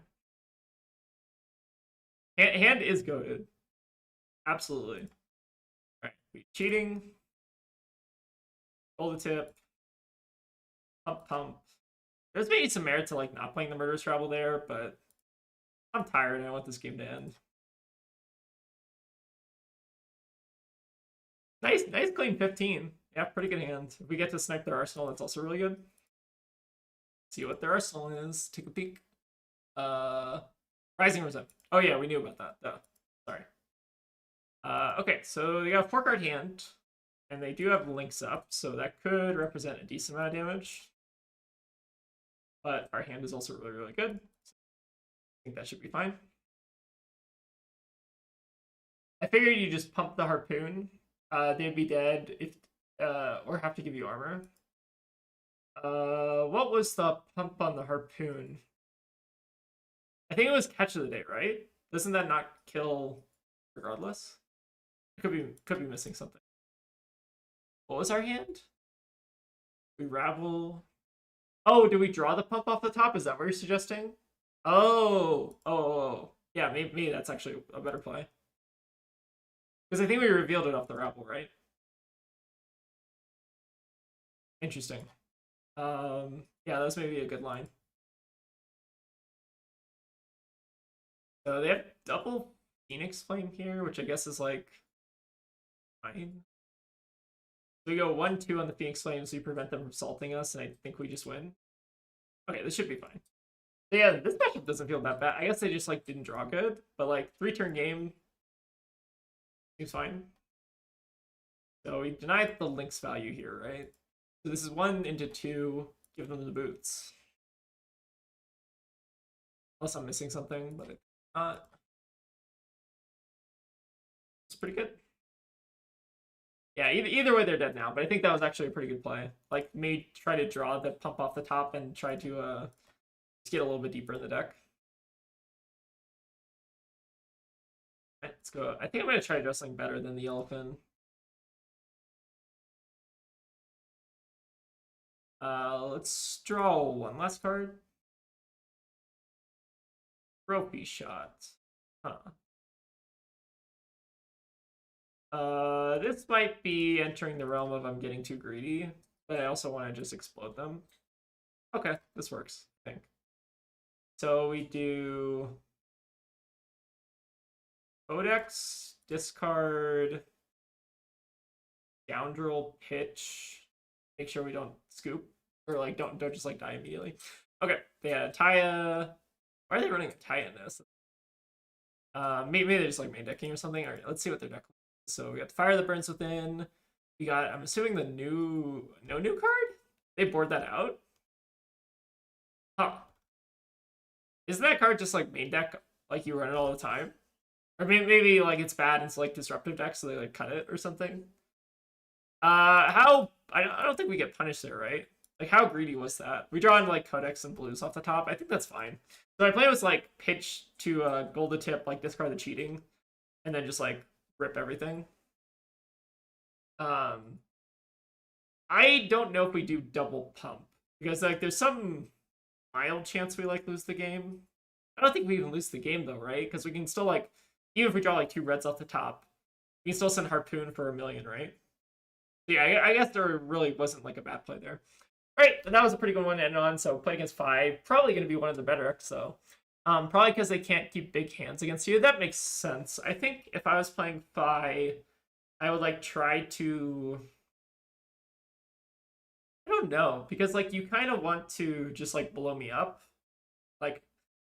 Hand is goaded. Absolutely. All right, we cheating. Hold the tip. Pump, pump. There's maybe some merit to like not playing the Murderous Travel there, but I'm tired and I want this game to end. Nice clean 15. Yeah, pretty good hand. If we get to snipe their arsenal, that's also really good. See what their arsenal is. Take a peek. Rising Resent. Oh yeah, we knew about that. Duh. Sorry. Okay, so they got a 4-card hand, and they do have links up, so that could represent a decent amount of damage. But our hand is also really, really good. So I think that should be fine. I figured you just pump the harpoon. They'd be dead if or have to give you armor. What was the pump on the harpoon? I think it was catch of the day, right? Doesn't that not kill regardless? Could be missing something. What was our hand? We rabble. Oh, do we draw the pump off the top? Is that what you're suggesting? Oh. Yeah, maybe that's actually a better play. Because I think we revealed it off the rabble, right? Interesting. Yeah, that's maybe a good line. So they have double Phoenix Flame here, which I guess is like fine. So we go 1-2 on the Phoenix Flame, so we prevent them from salting us, and I think we just win. Okay, this should be fine. So yeah, this matchup doesn't feel that bad. I guess they just like didn't draw good, but like 3-turn game seems fine. So we denied the links value here, right? So this is 1 into 2. Give them the boots. Unless I'm missing something, but it's not. It's pretty good. Yeah, either way they're dead now, but I think that was actually a pretty good play. Like, try to draw the pump off the top and try to just get a little bit deeper in the deck. Right, let's go. I think I'm going to try to draw something better than the elephant. Let's draw one last card. Trophy shot. Huh. This might be entering the realm of I'm getting too greedy, but I also want to just explode them. Okay, this works, I think. So we do Codex, discard, Scoundrel, pitch. Make sure we don't scoop or like don't just like die immediately. Okay, yeah, Taya. Why are they running a Taya in this? Maybe they're just like main decking or something. All right, let's see what their deck. So we got the Fire that Burns Within. We got, I'm assuming the no new card. They board that out. Huh? Isn't that card just like main deck? Like you run it all the time, or maybe like it's bad and it's like disruptive deck, so they like cut it or something. How I don't think we get punished there, right? Like, how greedy was that? We draw in like Codex and blues off the top. I think that's fine. So my plan was like pitch to Golden Tip, like discard the cheating, and then just like rip everything. I don't know if we do double pump because like there's some mild chance we like lose the game. I don't think we even lose the game though, right? Because we can still like, even if we draw like 2 reds off the top, we can still send Harpoon for 1,000,000, right? Yeah, I guess there really wasn't like a bad play there. All right, that was a pretty good one to end on. So play against Fi, probably going to be one of the better. So probably because they can't keep big hands against you. That makes sense. I think if I was playing Fi, I would like try to. I don't know, because like you kind of want to just like blow me up. Like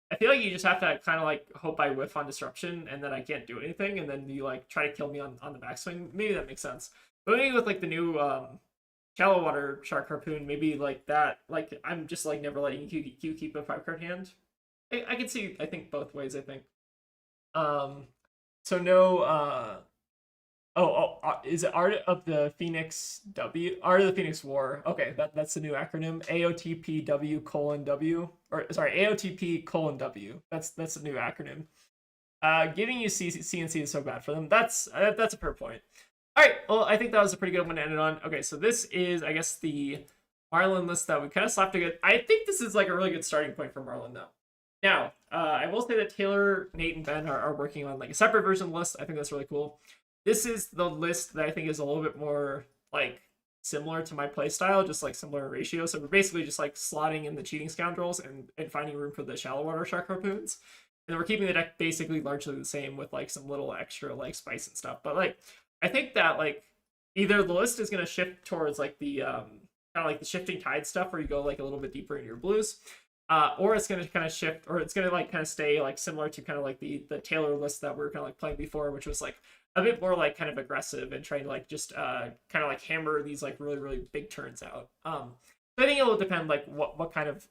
I feel like you just have to kind of like hope I whiff on disruption and then I can't do anything, and then you like try to kill me on the backswing. Maybe that makes sense. But maybe with like the new shallow water shark harpoon, maybe like that. Like I'm just like never letting you keep a 5-card hand. I can see. I think both ways. I think. Um, so no. Is it Art of the Phoenix W? Art of the Phoenix War. Okay, that's the new acronym. AOTPW:W, or sorry, AOTP:W. That's the new acronym. Giving you CNC is so bad for them. That's a fair point. All right, well, I think that was a pretty good one to end it on. Okay, so this is, I guess, the Marlyn list that we kind of slapped together. I think this is like a really good starting point for Marlyn, though. Now, I will say that Taylor, Nate, and Ben are working on like a separate version of the list. I think that's really cool. This is the list that I think is a little bit more like similar to my playstyle, just like similar ratio. So we're basically just like slotting in the cheating scoundrels and finding room for the shallow water shark harpoons. And then we're keeping the deck basically largely the same with like some little extra like spice and stuff. But like I think that like either the list is gonna shift towards like the kind of like the shifting tide stuff where you go like a little bit deeper into your blues. Or it's gonna kind of shift, or it's gonna like kind of stay like similar to kind of like the Taylor list that we are kind of like playing before, which was like a bit more like kind of aggressive and trying to like just kind of like hammer these like really big turns out. So I think it will depend like what kind of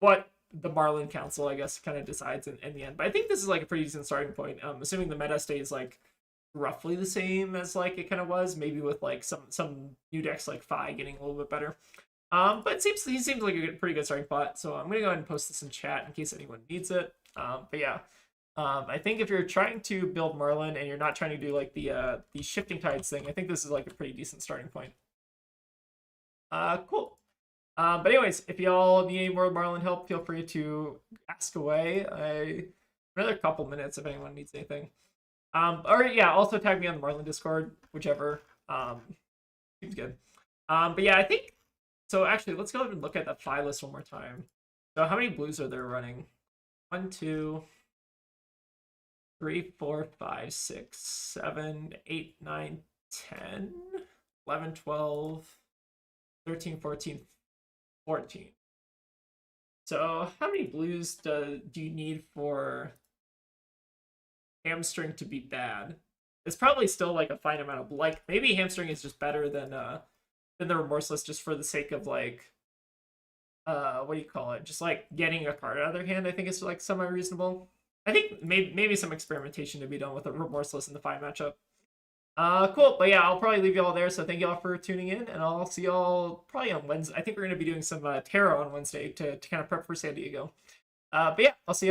what the Marlyn Council I guess kind of decides in the end. But I think this is like a pretty decent starting point. Assuming the meta stays like roughly the same as like it kind of was, maybe with like some new decks like Fi getting a little bit better. But he seems like a pretty good starting spot. So I'm gonna go ahead and post this in chat in case anyone needs it. But yeah. I think if you're trying to build Marlyn and you're not trying to do like the shifting tides thing, I think this is like a pretty decent starting point. Cool. But anyways, if y'all need any more Marlyn help, feel free to ask away. Another couple minutes if anyone needs anything. Or yeah, also tag me on the Marlyn Discord, whichever. Seems good. But yeah, I think so. Actually, let's go ahead and look at that Fi list one more time. So how many blues are there running? 1, 2, 3, 4, 5, 6, 7, 8, 9, 10, 11, 12, 13, 14, 14. So how many blues do you need for Hamstring to be bad? It's probably still like a fine amount of like maybe Hamstring is just better than the Remorseless just for the sake of like what do you call it? Just like getting a card out of their hand. I think it's like somewhat reasonable. I think maybe some experimentation to be done with a Remorseless in the Fi matchup. Cool. But yeah, I'll probably leave y'all there. So thank y'all for tuning in, and I'll see y'all probably on Wednesday. I think we're going to be doing some tarot on Wednesday to kind of prep for San Diego. But yeah, I'll see y'all.